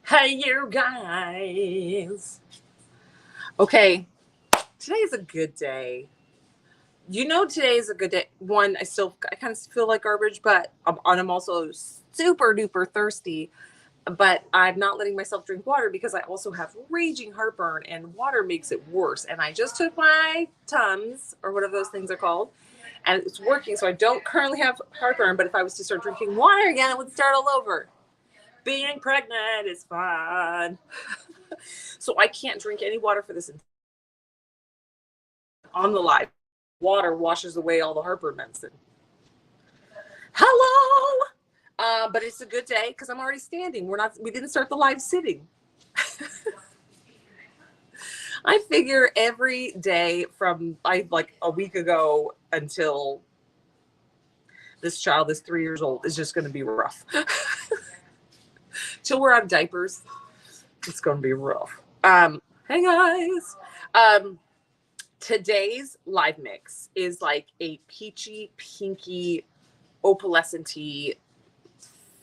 Hey, you guys. Okay, today's a good day. You know, today's a good day. One, I kind of feel like garbage, but I'm also super duper thirsty. But I'm not letting myself drink water because I also have raging heartburn, and water makes it worse. And I just took my Tums, or whatever those things are called, and it's working. So I don't currently have heartburn, but if I was to start drinking water again, it would start all over. Being pregnant is fun. So I can't drink any water for this on the live. Water washes away all the heartburn medicine. Hello. But it's a good day because I'm already standing. We didn't start the live sitting. I figure every day from like a week ago until this child is 3 years old is just going to be rough. Till we're out of diapers, it's going to be rough. Hey guys. Today's live mix is like a peachy, pinky, opalescent-y,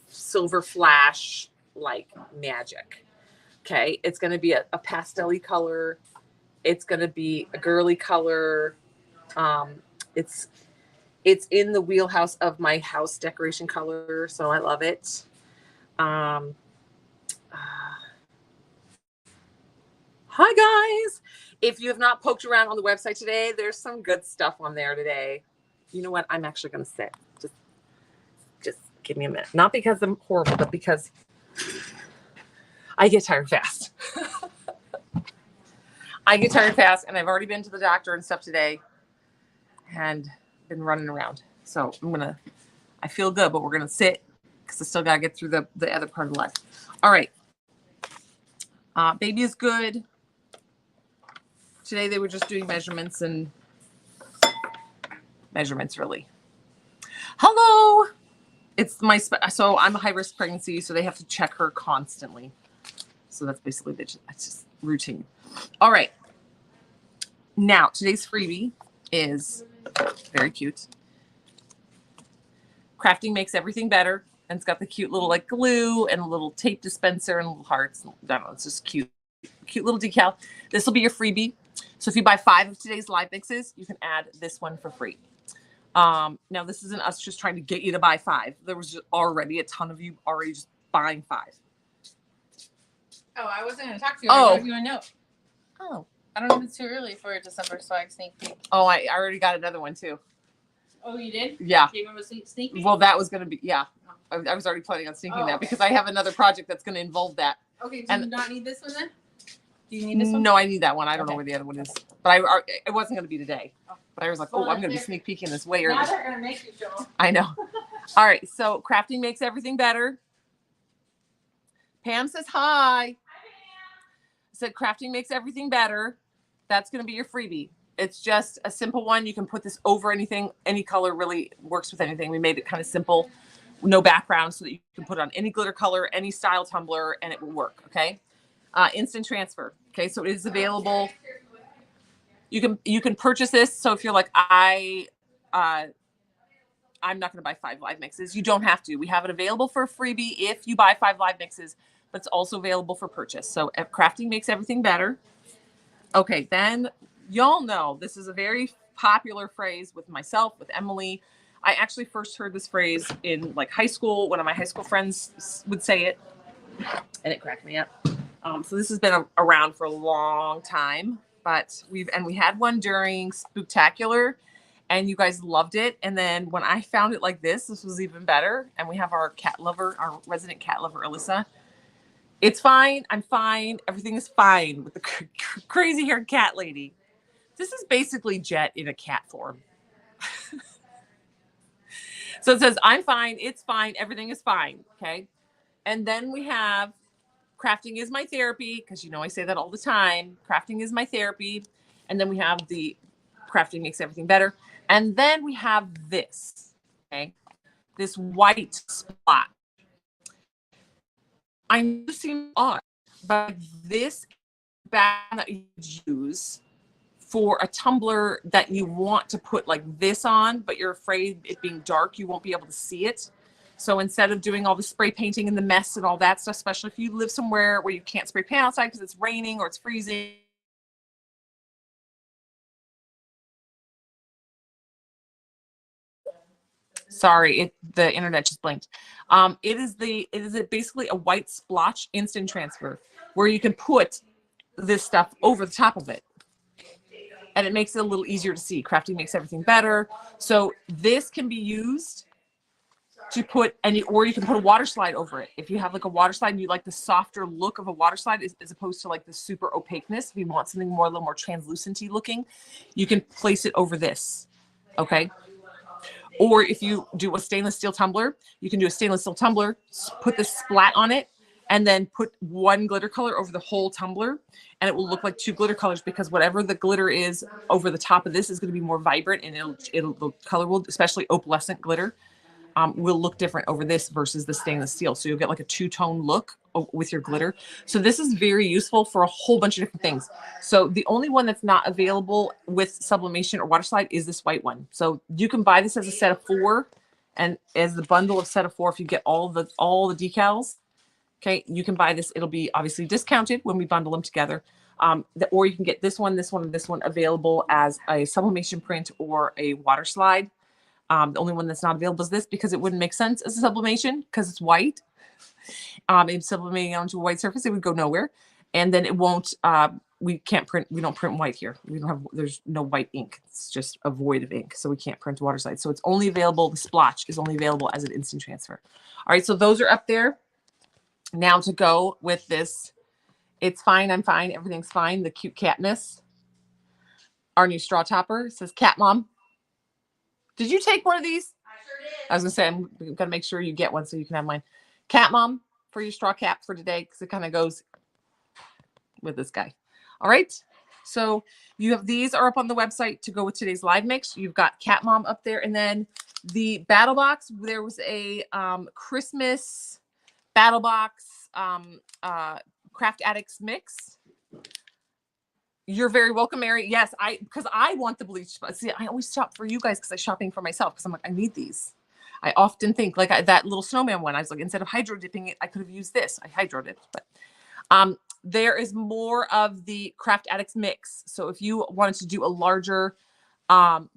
silver flash, like magic. Okay, it's going to be a pastel-y color. It's going to be a girly color. It's in the wheelhouse of my house decoration color, so I love it. Hi guys. If you have not poked around on the website today, there's some good stuff on there today. You know what? I'm actually going to sit. Just give me a minute. Not because I'm horrible, but because I get tired fast. I get tired fast, and I've already been to the doctor and stuff today and been running around. So I feel good, but we're going to sit because I still got to get through the other part of life. All right. Baby is good. Today they were just doing measurements really. Hello. It's so I'm a high risk pregnancy, so they have to check her constantly. So that's basically it's just routine. All right. Now today's freebie is very cute. Crafting makes everything better, and it's got the cute little like glue and a little tape dispenser and little hearts. I don't know. It's just cute little decal. This will be your freebie. So if you buy 5 of today's live mixes, you can add this one for free. Now this isn't us just trying to get you to buy 5. There was already a ton of you already just buying 5. Oh, I wasn't going to talk to you. I wrote you a note. Oh. I don't know if it's too early for December, so I can sneak peek. Oh, I already got another one too. Oh, you did? Yeah. Gave him a sneak peek? Well, that was going to be, yeah. I was already planning on sneaking that because I have another project that's going to involve that. Okay, do you not need this one then? Do you need this one? No, I need that one. I don't know where the other one is. But it wasn't going to be today. But I was like, I'm going to be sneak peeking this way early. Now they're going to make you show them. I know. All right, so crafting makes everything better. Pam says hi. Hi, Pam. Said crafting makes everything better. That's going to be your freebie. It's just a simple one. You can put this over anything. Any color really works with anything. We made it kind of simple. No background so that you can put it on any glitter color, any style tumbler, and it will work, okay? Instant transfer. Okay, so it is available. You can purchase this. So if you're like, I'm not going to buy 5 live mixes, you don't have to. We have it available for a freebie if you buy 5 live mixes, but it's also available for purchase. So crafting makes everything better. Okay, then y'all know this is a very popular phrase with myself, with Emily. I actually first heard this phrase in like high school. One of my high school friends would say it, and it cracked me up. So this has been around for a long time, but we had one during Spooktacular, and you guys loved it. And then when I found it like this was even better. And we have our cat lover, our resident cat lover, Alyssa. It's fine. I'm fine. Everything is fine with the crazy haired cat lady. This is basically Jet in a cat form. So it says, I'm fine. It's fine. Everything is fine. Okay. And then we have crafting is my therapy, because I say that all the time. Crafting is my therapy. And then we have the crafting makes everything better. And then we have this, okay? This white spot. I know it seems odd, but this background that you use for a tumbler that you want to put like this on, but you're afraid it being dark, you won't be able to see it. So instead of doing all the spray painting and the mess and all that stuff, especially if you live somewhere where you can't spray paint outside because it's raining or it's freezing. Sorry, the internet just blinked. It is basically a white splotch instant transfer where you can put this stuff over the top of it. And it makes it a little easier to see. Crafting makes everything better. So this can be used to put or you can put a water slide over it. If you have like a water slide and you like the softer look of a water slide as opposed to like the super opaqueness, if you want something more, a little more translucent-y looking, you can place it over this. Okay. Or if you do a stainless steel tumbler, you can do a stainless steel tumbler, put the splat on it, and then put one glitter color over the whole tumbler, and it will look like two glitter colors because whatever the glitter is over the top of this is going to be more vibrant, and the color will, especially opalescent glitter, will look different over this versus the stainless steel. So you'll get like a two-tone look with your glitter. So this is very useful for a whole bunch of different things. So the only one that's not available with sublimation or water slide is this white one. So you can buy this as a set of 4, and as the bundle of set of 4, if you get all the decals, okay, you can buy this. It'll be obviously discounted when we bundle them together. Or you can get this one, and this one available as a sublimation print or a water slide. The only one that's not available is this because it wouldn't make sense as a sublimation because it's white. It's sublimating onto a white surface, it would go nowhere. And then it won't, we don't print white here. There's no white ink. It's just a void of ink. So we can't print water slide. So it's only available, the splotch is only available as an instant transfer. All right, so those are up there. Now to go with this, it's fine, I'm fine, everything's fine. The cute catness. Our new straw topper says Cat Mom. Did you take one of these? I sure did. I was gonna say, I'm gonna make sure you get one so you can have mine. Cat Mom for your straw cap for today because it kind of goes with this guy. All right. So you have these are up on the website to go with today's live mix. You've got Cat Mom up there, and then the battle box. There was a Christmas battle box Craft Addicts mix. You're very welcome, Mary. Yes, because I want the bleach. See, I always shop for you guys because I'm shopping for myself because I'm like, I need these. I often think like that little snowman one. I was like, instead of hydro dipping it, I could have used this. I hydro dipped, but there is more of the Craft Addicts mix. So if you wanted to do a larger,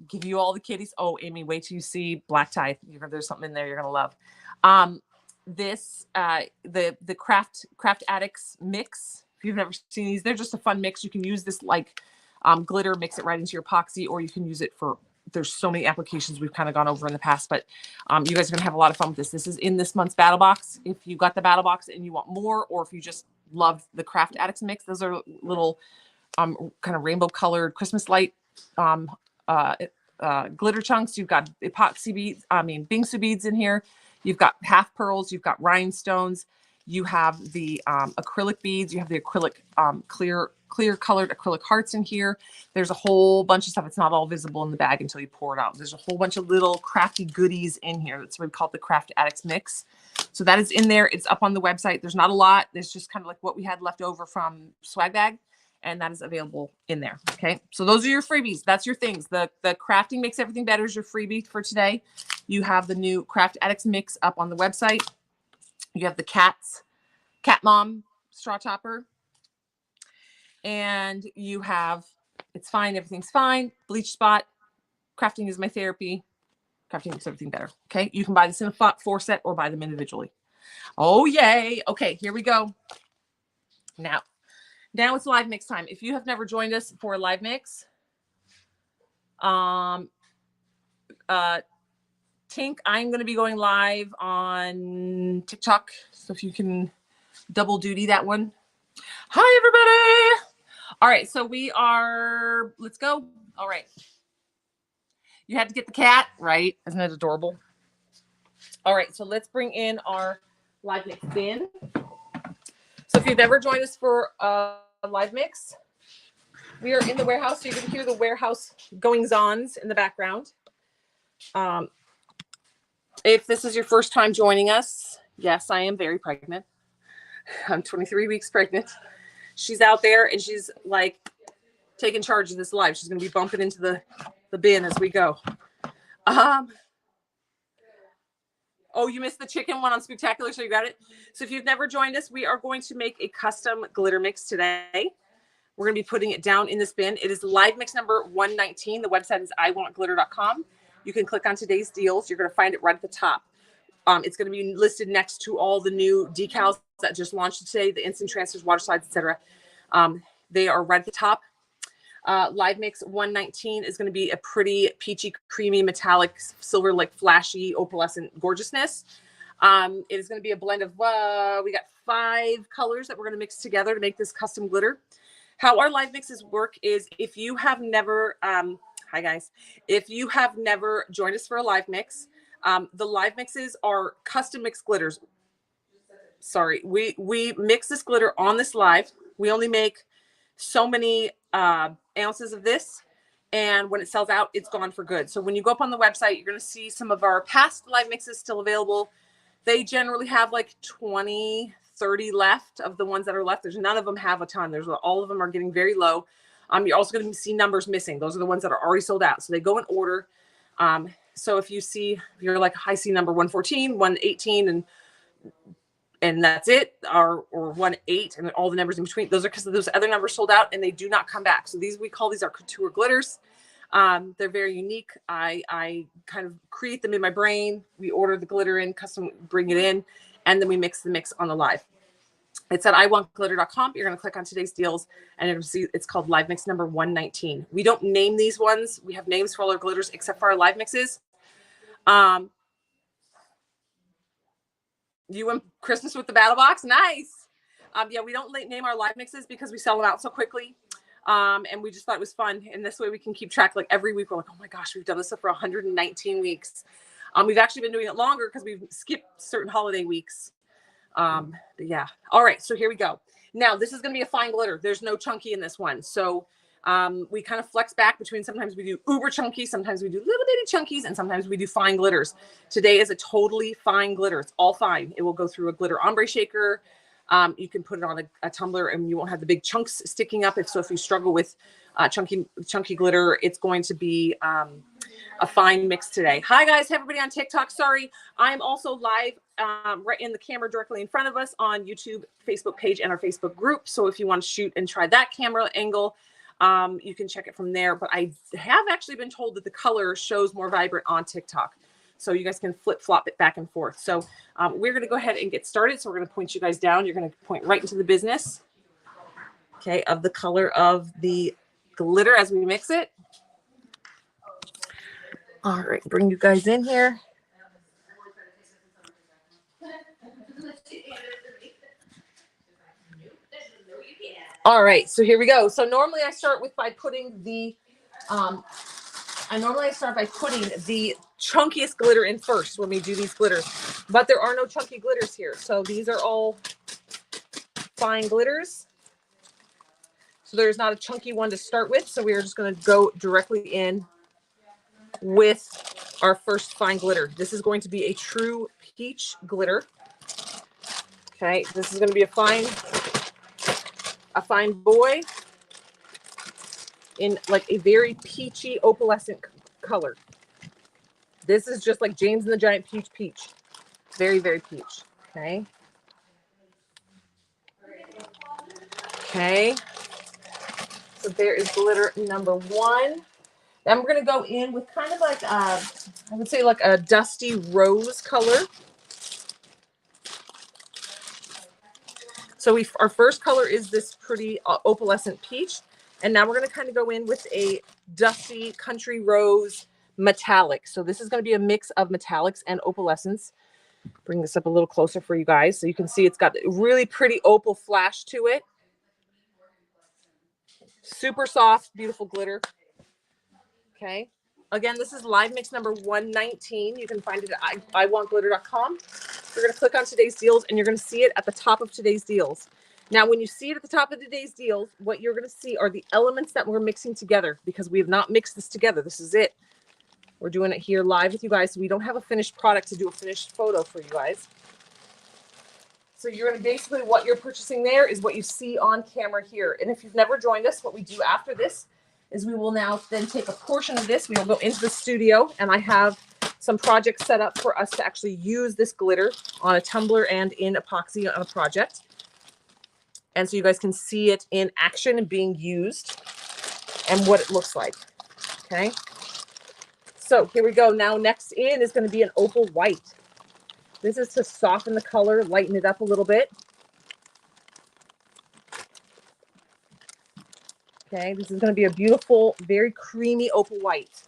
give you all the kitties. Oh, Amy, wait till you see black tie. There's something in there you're gonna love. The Craft Addicts mix. If you've never seen these, they're just a fun mix. You can use this like glitter, mix it right into your epoxy, or you can use it for, there's so many applications we've kind of gone over in the past, but you guys are going to have a lot of fun with this. This is in this month's battle box. If you got the battle box and you want more, or if you just love the Craft Addicts mix, those are little kind of rainbow colored Christmas light glitter chunks. You've got epoxy beads, bingsu beads in here. You've got half pearls. You've got rhinestones. You have the acrylic beads. You have the acrylic clear colored acrylic hearts in here. There's a whole bunch of stuff. It's not all visible in the bag until you pour it out. There's a whole bunch of little crafty goodies in here. That's what we call the Craft Addicts mix. So that is in there. It's up on the website. There's not a lot. There's just kind of like what we had left over from swag bag, and that is available in there. Okay, so those are your freebies. That's your things. The crafting makes everything better is your freebie for today. You have the new Craft Addicts mix up on the website. You have the Cat Mom straw topper, and you have It's Fine, Everything's Fine, Bleach Spot, Crafting is My Therapy, Crafting makes everything better. Okay, you can buy this in a 4 set or buy them individually. Oh yay! Okay, here we go. Now it's live mix time. If you have never joined us for a live mix, Tink, I'm going to be going live on TikTok. So if you can double duty that one. Hi, everybody. All right. So let's go. All right. You had to get the cat, right? Isn't it adorable? All right. So let's bring in our live mix bin. So if you've ever joined us for a live mix, we are in the warehouse. So you can hear the warehouse goings-ons in the background. If this is your first time joining us, yes, I am very pregnant. I'm 23 weeks pregnant. She's out there and she's like taking charge of this live. She's going to be bumping into the bin as we go. Oh, you missed the chicken one on Spectacular, so you got it. So if you've never joined us, we are going to make a custom glitter mix today. We're going to be putting it down in this bin. It is live mix number 119. The website is iwantglitter.com. You can click on today's deals. You're going to find it right at the top. It's going to be listed next to all the new decals that just launched today, the instant transfers, water slides, etc. They are right at the top. Live mix 119 is going to be a pretty peachy, creamy, metallic, silver, like flashy, opalescent gorgeousness. It is going to be a blend of, we got 5 colors that we're going to mix together to make this custom glitter. How our live mixes work is if you have never, hi guys, if you have never joined us for a live mix, the live mixes are custom mixed glitters. Sorry, we mix this glitter on this live. We only make so many ounces of this, and when it sells out, it's gone for good. So when you go up on the website, you're going to see some of our past live mixes still available. They generally have like 20, 30 left of the ones that are left. There's none of them have a ton. All of them are getting very low. You're also going to see numbers missing. Those are the ones that are already sold out. So they go in order. So if you're like, I see number 114, 118, and that's it, or 1-8, and all the numbers in between. Those are because those other numbers sold out and they do not come back. So we call these our couture glitters. They're very unique. I kind of create them in my brain. We order the glitter in, custom bring it in, and then we mix the mix on the live. It's at iwantglitter.com. You're going to click on today's deals, and you're going to see it's called live mix number 119. We don't name these ones. We have names for all our glitters except for our live mixes. You and Christmas with the battle box. Nice. Yeah, we don't name our live mixes because we sell them out so quickly. And we just thought it was fun. And this way we can keep track. Like every week we're like, oh my gosh, we've done this for 119 weeks. We've actually been doing it longer because we've skipped certain holiday weeks. But yeah. All right. So here we go. Now this is going to be a fine glitter. There's no chunky in this one. So we kind of flex back between, sometimes we do uber chunky, sometimes we do little bitty chunkies, and sometimes we do fine glitters. Today is a totally fine glitter. It's all fine. It will go through a glitter ombre shaker. You can put it on a tumbler and you won't have the big chunks sticking up. If you struggle with chunky glitter, it's going to be a fine mix today. Hi guys, everybody on TikTok. Sorry, I'm also live right in the camera directly in front of us on YouTube, Facebook page, and our Facebook group. So if you want to shoot and try that camera angle, you can check it from there. But I have actually been told that the color shows more vibrant on TikTok. So you guys can flip-flop it back and forth. So we're going to go ahead and get started. So we're going to point you guys down. You're going to point right into the business, okay, of the color of the glitter as we mix it. All right, bring you guys in here. All right, so here we go. So normally I start by putting the chunkiest glitter in first when we do these glitters, but there are no chunky glitters here. So these are all fine glitters. So there's not a chunky one to start with. So we're just going to go directly in with our first fine glitter. This is going to be a true peach glitter. Okay, this is going to be a fine boy in like a very peachy opalescent color. This is just like James and the Giant Peach. Very, very peach. Okay. Okay. So there is glitter number 1. Then we're going to go in with kind of like, I would say like a dusty rose color. So our first color is this pretty opalescent peach. And now we're going to kind of go in with a dusty country rose metallic. So this is going to be a mix of metallics and opalescence. Bring this up a little closer for you guys so you can see it's got a really pretty opal flash to it. Super soft, beautiful glitter. Okay. Again, this is live mix number 119. You can find it at iwantglitter.com. You're going to click on today's deals and you're going to see it at the top of today's deals. Now, when you see it at the top of today's deals, what you're going to see are the elements that we're mixing together because we have not mixed this together. This is it. We're doing it here live with you guys. So we don't have a finished product to do a finished photo for you guys. So you're going to basically, what you're purchasing there is what you see on camera here. And if you've never joined us, what we do after this is we will now then take a portion of this. We will go into the studio and I have some projects set up for us to actually use this glitter on a tumbler and in epoxy on a project. And so you guys can see it in action and being used and what it looks like. Okay. So here we go. Now next in is going to be an opal white. This is to soften the color, lighten it up a little bit. Okay, this is going to be a beautiful, very creamy opal white.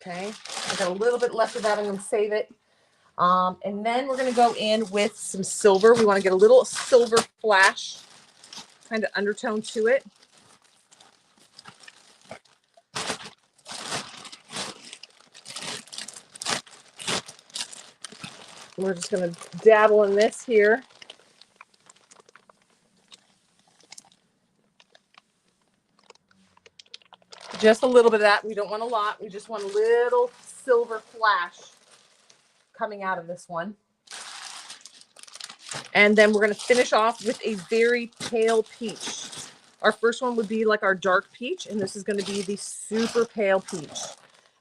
Okay, I got a little bit left of that. I'm going to save it. And then we're going to go in with some silver. We want to get a little silver flash, kind of undertone to it. We're just going to dabble in this here. Just a little bit of that. We don't want a lot. We just want a little silver flash coming out of this one. And then we're going to finish off with a very pale peach. Our first one would be like our dark peach, and this is going to be the super pale peach.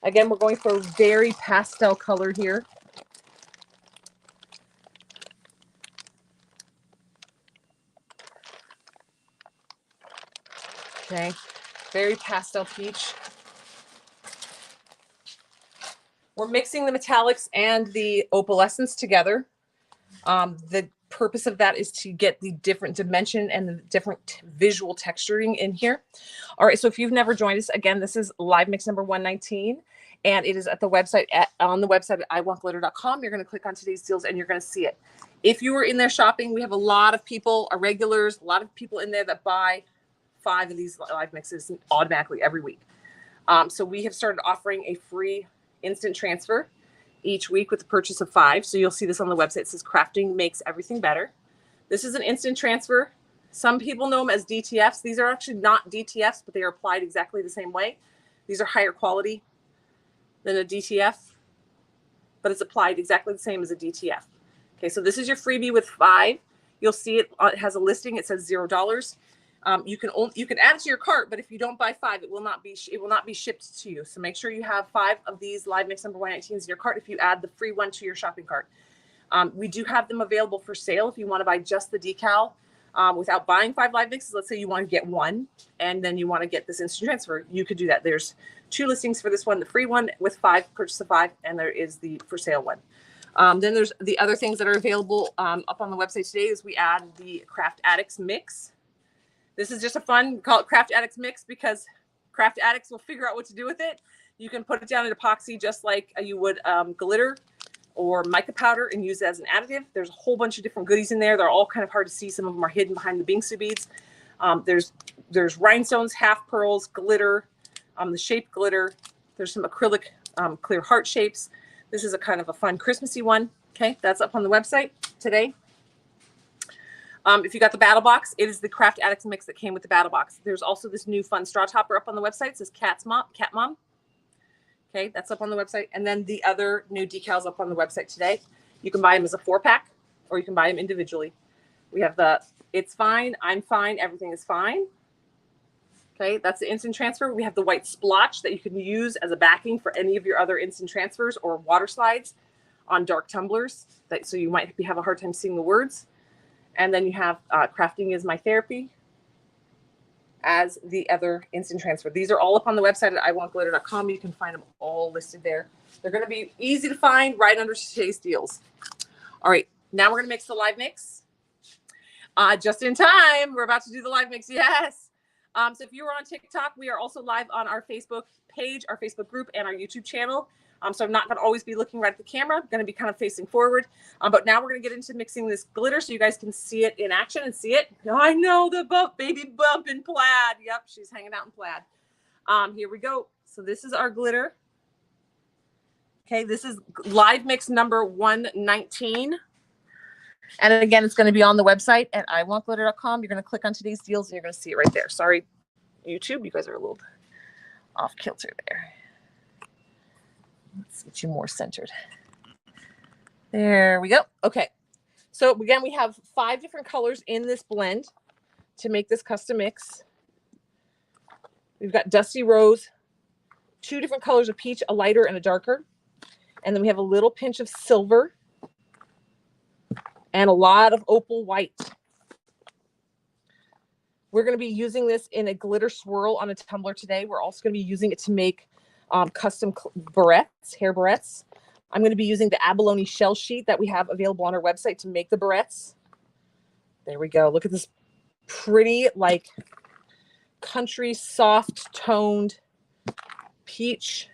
Again, we're going for a very pastel color here. Okay, very pastel peach. We're mixing the metallics and the opalescence together. The purpose of that is to get the different dimension and the different visual texturing in here. All right, so if you've never joined us, again, this is live mix number 119, and it is at the website on the website at iwantglitter.com. You're going to click on today's deals and you're going to see it. If you were in there shopping, we have a lot of people, our regulars, a lot of people in there that buy 5 of these live mixes automatically every week. So we have started offering a free instant transfer each week with the purchase of 5. So you'll see this on the website. It says crafting makes everything better. This is an instant transfer. Some people know them as DTFs. These are actually not DTFs, but they are applied exactly the same way. These are higher quality than a DTF, but it's applied exactly the same as a DTF. Okay, so this is your freebie with 5. You'll see it has a listing. It says $0. You can add it to your cart, but if you don't buy 5, it will not be shipped to you. So make sure you have 5 of these live mix number 119s in your cart if you add the free one to your shopping cart. We do have them available for sale if you want to buy just the decal without buying 5 live mixes. Let's say you want to get one and then you want to get this instant transfer. You could do that. There's 2 listings for this one: the free one with 5, purchase of 5, and there is the for sale one. Then there's the other things that are available up on the website today. Is we add the Craft Addicts mix. This is just a fun, we call it Craft Addicts mix because craft addicts will figure out what to do with it. You can put it down in epoxy just like you would glitter or mica powder and use it as an additive. There's a whole bunch of different goodies in there. They're all kind of hard to see. Some of them are hidden behind the Bingsu beads. There's rhinestones, half pearls, glitter, the shape glitter. There's some acrylic clear heart shapes. This is a kind of a fun Christmassy one. Okay, that's up on the website today. If you got the battle box, it is the Craft Addicts mix that came with the battle box. There's also this new fun straw topper up on the website. It says Cat Mom. Okay, that's up on the website. And then the other new decals up on the website today. You can buy them as a 4-pack or you can buy them individually. We have the It's Fine, I'm Fine, Everything is Fine. Okay, that's the instant transfer. We have the white splotch that you can use as a backing for any of your other instant transfers or water slides on dark tumblers. So you might have a hard time seeing the words. And then you have Crafting is My Therapy as the other instant transfer. These are all up on the website at iwantglitter.com. You can find them all listed there. They're going to be easy to find right under today's deals. All right, now we're going to mix the live mix. Just in time, we're about to do the live mix. Yes. So if you were on TikTok, we are also live on our Facebook page, our Facebook group, and our YouTube channel. So I'm not going to always be looking right at the camera. I'm going to be kind of facing forward. But now we're going to get into mixing this glitter so you guys can see it in action and see it. I know the baby bump in plaid. Yep, she's hanging out in plaid. Here we go. So this is our glitter. Okay, this is live mix number 119. And again, it's going to be on the website at iwantglitter.com. You're going to click on today's deals and you're going to see it right there. Sorry, YouTube, you guys are a little off kilter there. Let's get you more centered. There we go. Okay. So again, we have 5 different colors in this blend to make this custom mix. We've got Dusty Rose, 2 different colors of peach, a lighter and a darker. And then we have a little pinch of silver and a lot of opal white. We're going to be using this in a glitter swirl on a tumbler today. We're also going to be using it to make custom barrettes, hair barrettes. I'm going to be using the Abalone shell sheet that we have available on our website to make the barrettes. There we go. Look at this pretty, like, country soft toned peach.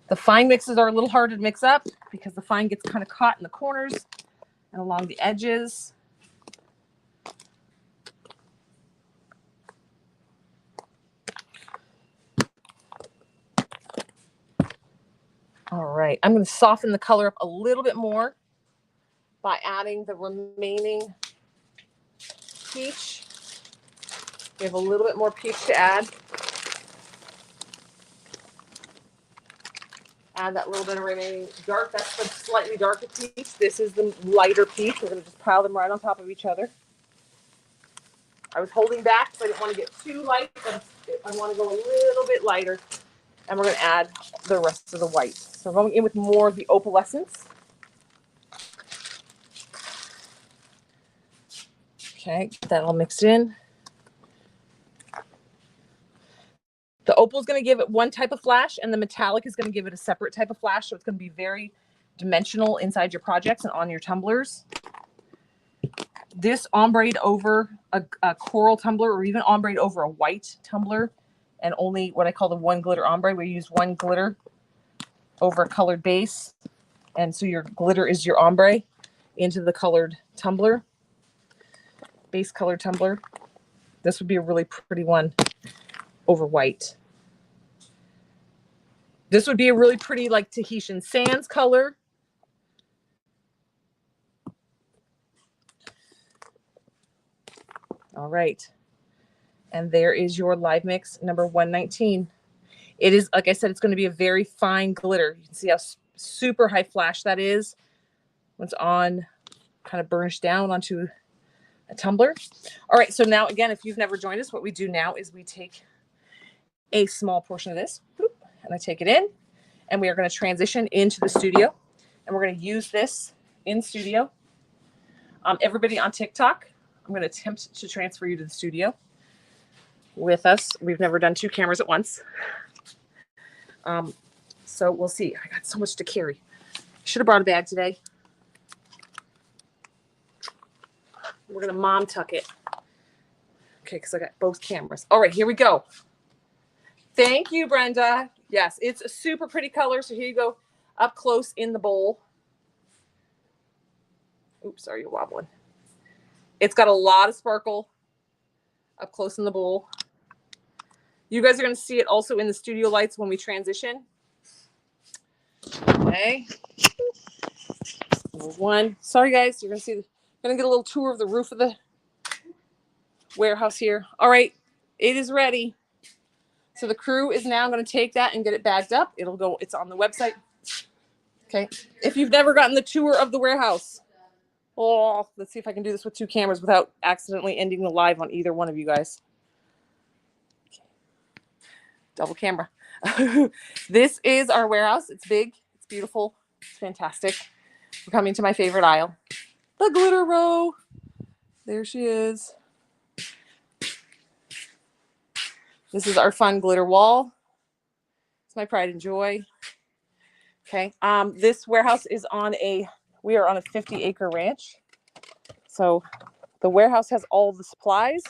The fine mixes are a little harder to mix up because the fine gets kind of caught in the corners and along the edges. All right, I'm going to soften the color up a little bit more by adding the remaining peach. We have a little bit more peach to add. Add that little bit of remaining dark. That's the slightly darker peach. This is the lighter peach. We're going to just pile them right on top of each other. I was holding back because I didn't want to get too light, but I want to go a little bit lighter. And we're going to add the rest of the white. So we're going in with more of the opalescence. Okay, get that all mixed in. The opal is going to give it one type of flash, and the metallic is going to give it a separate type of flash. So it's going to be very dimensional inside your projects and on your tumblers. This ombre'd over a coral tumbler, or even ombre'd over a white tumbler, and only what I call the one glitter ombre. We use one glitter over a colored base, and so your glitter is your ombre into the colored tumbler, base colored tumbler. This would be a really pretty one over white. This would be a really pretty, like, Tahitian sands color. All right. And there is your live mix number 119. It is, like I said, it's going to be a very fine glitter. You can see how super high flash that is. When it's on, kind of burnished down onto a tumbler. All right. So now, again, if you've never joined us, what we do now is we take a small portion of this, and I take it in, and we are going to transition into the studio, and we're going to use this in studio. Everybody on TikTok, I'm going to attempt to transfer you to the studio with us. We've never done 2 cameras at once. So we'll see. I got so much to carry. Should have brought a bag today. We're going to mom tuck it. Okay, because I got both cameras. All right, here we go. Thank you, Brenda. Yes, it's a super pretty color. So here you go, up close in the bowl. Oops, sorry, you're wobbling. It's got a lot of sparkle up close in the bowl. You guys are going to see it also in the studio lights when we transition. Okay. Number 1. Sorry, guys. You're going to see, going to get a little tour of the roof of the warehouse here. All right. It is ready. So the crew is now going to take that and get it bagged up. It'll go, it's on the website. Okay. If you've never gotten the tour of the warehouse, oh, let's see if I can do this with 2 cameras without accidentally ending the live on either one of you guys. Okay. Double camera. This is our warehouse. It's big. It's beautiful. It's fantastic. We're coming to my favorite aisle, the glitter row. There she is. This is our fun glitter wall. It's my pride and joy. Okay. This warehouse is we are on a 50-acre ranch. So the warehouse has all the supplies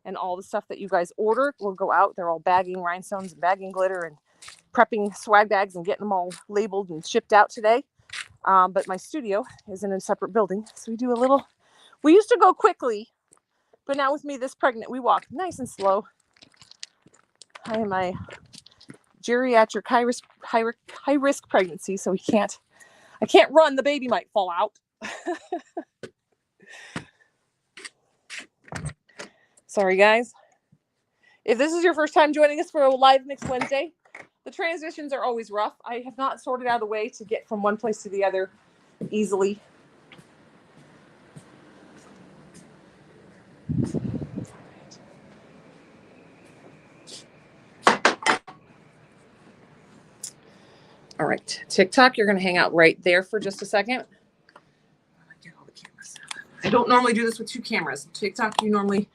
and all the stuff that you guys order will go out. They're all bagging rhinestones and bagging glitter and prepping swag bags and getting them all labeled and shipped out today. But my studio is in a separate building. So we used to go quickly, but now with me this pregnant, we walk nice and slow. I am a geriatric high risk pregnancy, so I can't run. The baby might fall out. Sorry, guys. If this is your first time joining us for a live mix Wednesday, the transitions are always rough. I have not sorted out a way to get from one place to the other easily. All right, TikTok, you're going to hang out right there for just a second. Get all the cameras. I don't normally do this with two cameras. TikTok, you normally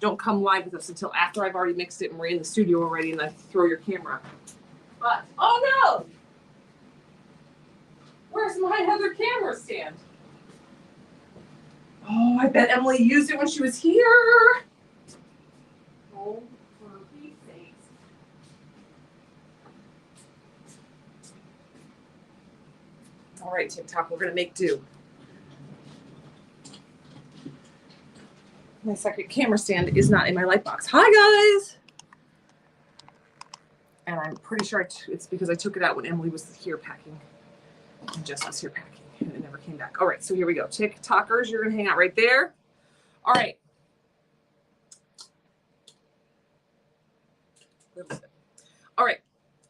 don't come live with us until after I've already mixed it and we're in the studio already, and I throw your camera. But, oh no! Where's my other camera stand? Oh, I bet Emily used it when she was here. Oh, for Pete's sakes. All right, TikTok, we're going to make do. My second camera stand is not in my light box. Hi, guys. And I'm pretty sure it's because I took it out when Emily was here packing. And Jess was here packing. And it never came back. All right, so here we go. TikTokers, you're going to hang out right there. All right. All right.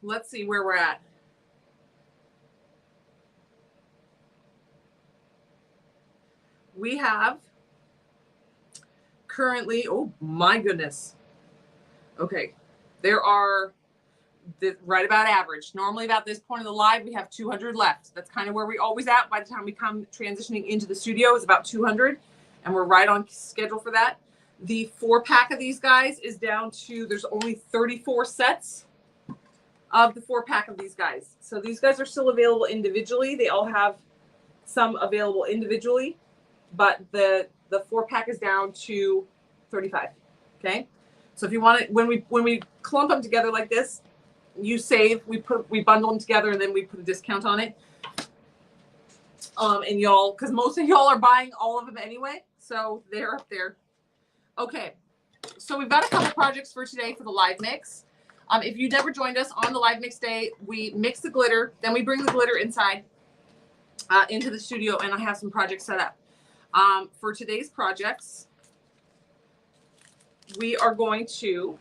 Let's see where we're at. We have currently, oh my goodness. Okay. There are right about average. Normally about this point of the live, we have 200 left. That's kind of where we always at. By the time we come transitioning into the studio is about 200, and we're right on schedule for that. The 4-pack of these guys is down to, there's only 34 sets of the 4-pack of these guys. So these guys are still available individually. They all have some available individually, but the 4-pack is down to 35. Okay. So if you want it, when we clump them together like this, you save, we bundle them together, and then we put a discount on it. And y'all, because most of y'all are buying all of them anyway, so they're up there. Okay, so we've got a couple projects for today for the live mix. If you never joined us on the live mix day, we mix the glitter, then we bring the glitter inside into the studio, and I have some projects set up. For today's projects, we're going to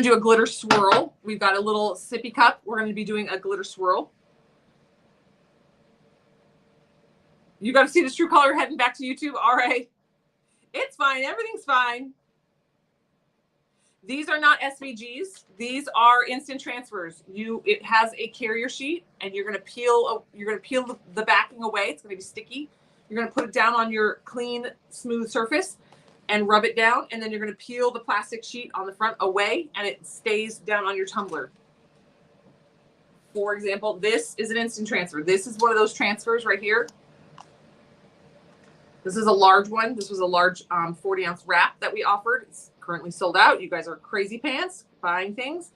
do a glitter swirl. We've got a little sippy cup. We're going to be doing a glitter swirl. You got to see this true color heading back to YouTube. All right. It's fine. Everything's fine. These are not SVGs. These are instant transfers. It has a carrier sheet, and you're going to peel the backing away. It's going to be sticky. You're going to put it down on your clean, smooth surface and rub it down, and then you're going to peel the plastic sheet on the front away, and it stays down on your tumbler. For example, this is an instant transfer. This is one of those transfers right here. This is a large one. This was a large 40-ounce wrap that we offered. It's currently sold out. You guys are crazy pants buying things.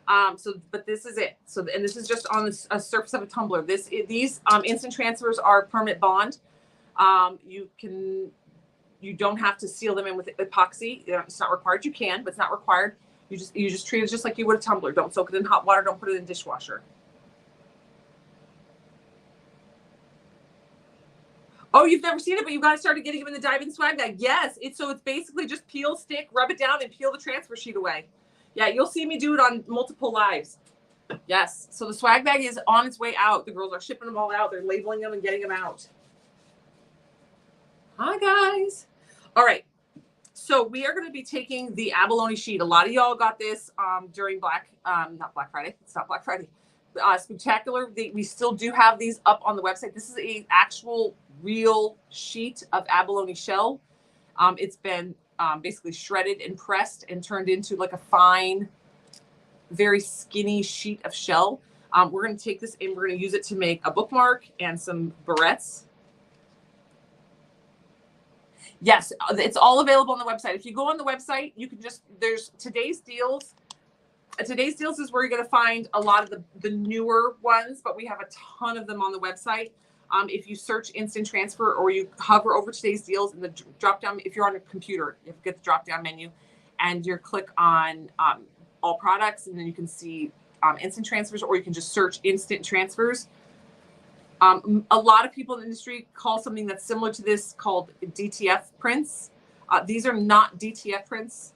But this is it. And this is just on a surface of a tumbler. These instant transfers are permanent bond. You don't have to seal them in with epoxy. It's not required. You can, but it's not required. You just treat it just like you would a tumbler. Don't soak it in hot water. Don't put it in dishwasher. Oh, you've never seen it, but you guys started getting them in the Diamond swag bag. Yes, it's basically just peel, stick, rub it down, and peel the transfer sheet away. Yeah, you'll see me do it on multiple lives. Yes, so the swag bag is on its way out. The girls are shipping them all out. They're labeling them and getting them out. Hi, guys. All right, so we are going to be taking the Abalone sheet. A lot of y'all got this during not Black Friday. It's not Black Friday. Spectacular. We still do have these up on the website. This is an actual real sheet of abalone shell. It's been basically shredded and pressed and turned into like a fine, very skinny sheet of shell. We're going to take this and we're going to use it to make a bookmark and some barrettes. Yes, it's all available on the website. If you go on the website, you can there's today's deals. Today's deals is where you're going to find a lot of the newer ones, but we have a ton of them on the website. If you search instant transfer or you hover over today's deals in the drop down, if you're on a computer, you get the drop down menu and you click on all products, and then you can see instant transfers, or you can just search instant transfers. A lot of people in the industry call something that's similar to this called DTF prints. These are not DTF prints.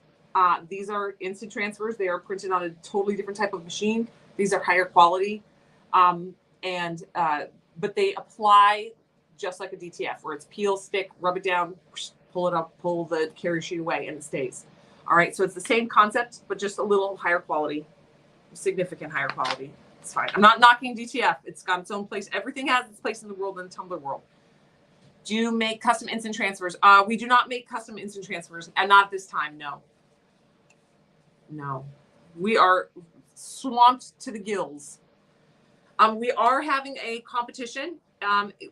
These are instant transfers. They are printed on a totally different type of machine. These are higher quality. and but they apply just like a DTF, where it's peel, stick, rub it down, pull it up, pull the carrier sheet away, and it stays. All right, so it's the same concept, but just a little higher quality, significant higher quality. It's fine. I'm not knocking DTF. It's got its own place. Everything has its place in the world, in the tumbler world. Do you make custom instant transfers? We do not make custom instant transfers, and not this time. No. No. We are swamped to the gills. We are having a competition.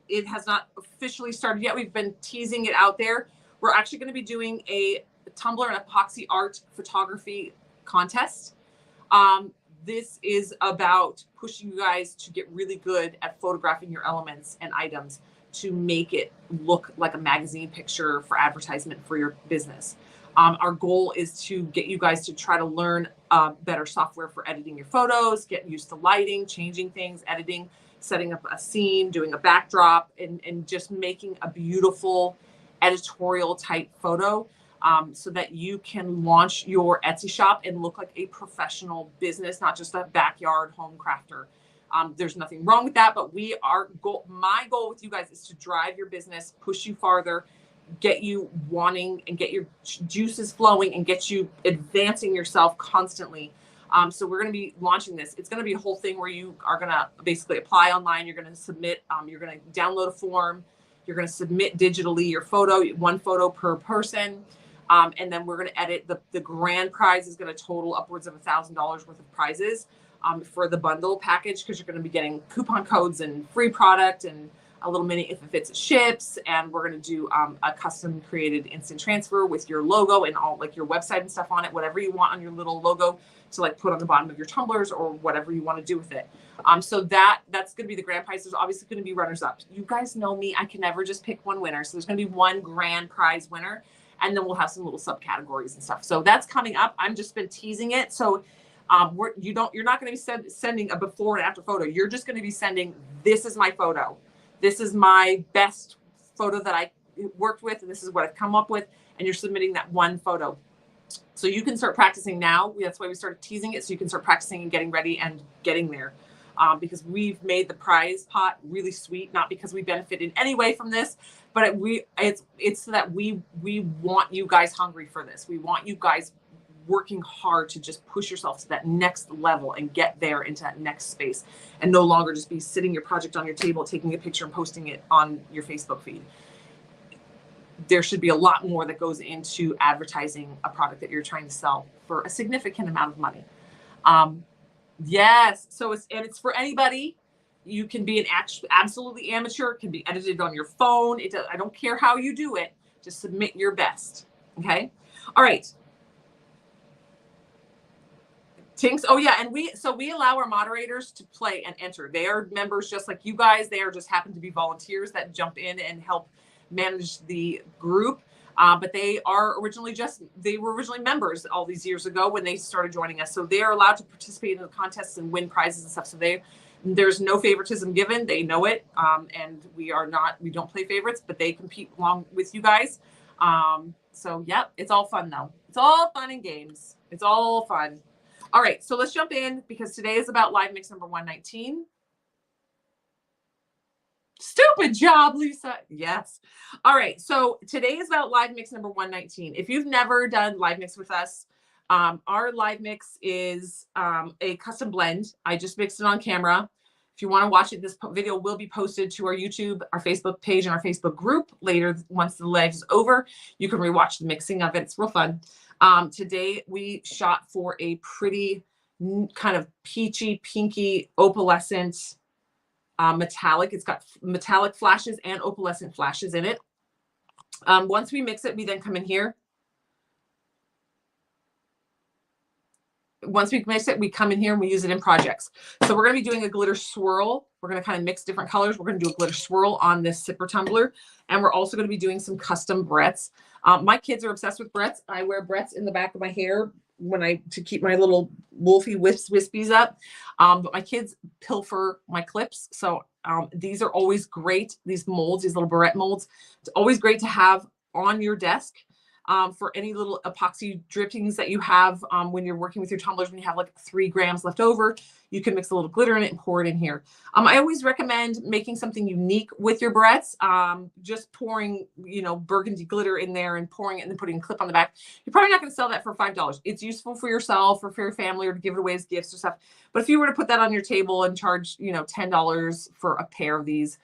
It has not officially started yet. We've been teasing it out there. We're actually going to be doing a tumbler and epoxy art photography contest. This is about pushing you guys to get really good at photographing your elements and items to make it look like a magazine picture for advertisement for your business. Our goal is to get you guys to try to learn better software for editing your photos, getting used to lighting, changing things, editing, setting up a scene, doing a backdrop, and just making a beautiful editorial type photo so that you can launch your Etsy shop and look like a professional business, not just a backyard home crafter. There's nothing wrong with that, but my goal with you guys is to drive your business, push you farther, get you wanting and get your juices flowing and get you advancing yourself constantly. So we're going to be launching this. It's going to be a whole thing where you are going to basically apply online. You're going to submit, you're going to download a form. You're going to submit digitally your photo, one photo per person. And then we're going to edit. The grand prize is going to total upwards of $1,000 worth of prizes for the bundle package, because you're going to be getting coupon codes and free product and a little mini if it fits, it ships. And we're going to do a custom created instant transfer with your logo and all, like your website and stuff on it, whatever you want on your little logo to like put on the bottom of your tumblers or whatever you want to do with it. So that's going to be the grand prize. There's obviously going to be runners up. You guys know me. I can never just pick one winner. So there's going to be one grand prize winner, and then we'll have some little subcategories and stuff. So that's coming up. I've just been teasing it. So you're not going to be sending a before and after photo. You're just going to be sending, this is my photo. This is my best photo that I worked with, and this is what I've come up with. And you're submitting that one photo. So you can start practicing now. That's why we started teasing it. So you can start practicing and getting ready and getting there. Because we've made the prize pot really sweet, not because we benefit in any way from this, but it's so that we want you guys hungry for this. We want you guys working hard to just push yourself to that next level and get there into that next space, and no longer just be sitting your project on your table, taking a picture and posting it on your Facebook feed. There should be a lot more that goes into advertising a product that you're trying to sell for a significant amount of money. Yes. So it's for anybody. You can be an absolutely amateur. It can be edited on your phone. I don't care how you do it. Just submit your best. Okay. All right. Tinks. Oh yeah. And we allow our moderators to play and enter. They are members just like you guys. They are just happen to be volunteers that jump in and help manage the group. But they were originally members all these years ago when they started joining us. So they are allowed to participate in the contests and win prizes and stuff. So there's no favoritism given. They know it. And we don't play favorites, but they compete along with you guys. So yeah, it's all fun though. It's all fun and games. It's all fun. All right. So let's jump in, because today is about live mix number 119. Stupid job, Lisa. Yes. All right. So today is about live mix number 119. If you've never done live mix with us, our live mix is a custom blend. I just mixed it on camera. If you want to watch it, this video will be posted to our YouTube, our Facebook page, and our Facebook group later. Once the live is over, you can rewatch the mixing of it. It's real fun. Today we shot for a pretty kind of peachy, pinky, opalescent metallic. It's got metallic flashes and opalescent flashes in it. Once we mix it, we then come in here. Once we mix it, we come in here and we use it in projects. So we're going to be doing a glitter swirl. We're going to kind of mix different colors. We're going to do a glitter swirl on this sipper tumbler. And we're also going to be doing some custom barrettes. My kids are obsessed with barrettes. I wear barrettes in the back of my hair to keep my little wolfy wispies up. But my kids pilfer my clips. So these are always great. These molds, these little barrette molds, it's always great to have on your desk. for any little epoxy drippings that you have when you're working with your tumblers. When you have like 3 grams left over, you can mix a little glitter in it and pour it in here. I always recommend making something unique with your barrettes. Just pouring, burgundy glitter in there and pouring it and then putting a clip on the back. You're probably not going to sell that for $5. It's useful for yourself or for your family or to give it away as gifts or stuff. But if you were to put that on your table and charge, $10 for a pair of these,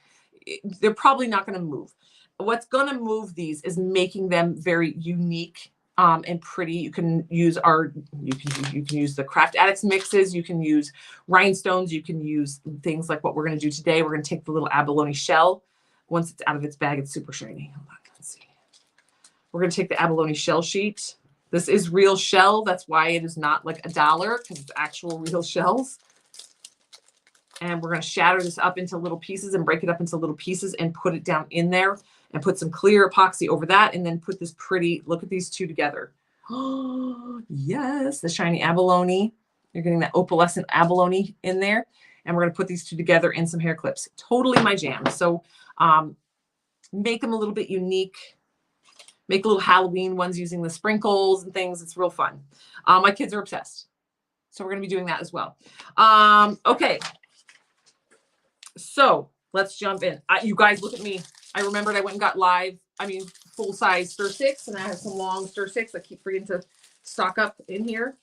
they're probably not going to move. What's going to move these is making them very unique and pretty. You can use the Craft Addicts mixes. You can use rhinestones. You can use things like what we're going to do today. We're going to take the little abalone shell. Once it's out of its bag, it's super shiny. Hold on, let's see. We're going to take the abalone shell sheet. This is real shell. That's why it is not like $1, because it's actual real shells. And we're going to shatter this up into little pieces and break it up into little pieces and put it down in there and put some clear epoxy over that. And then put this pretty, look at these two together. Oh, yes. The shiny abalone. You're getting that opalescent abalone in there. And we're going to put these two together in some hair clips. Totally my jam. So make them a little bit unique. Make little Halloween ones using the sprinkles and things. It's real fun. My kids are obsessed. So we're going to be doing that as well. Okay. So let's jump in. You guys look at me. I remembered I went and got full size stir sticks, and I have some long stir sticks. I keep forgetting to stock up in here.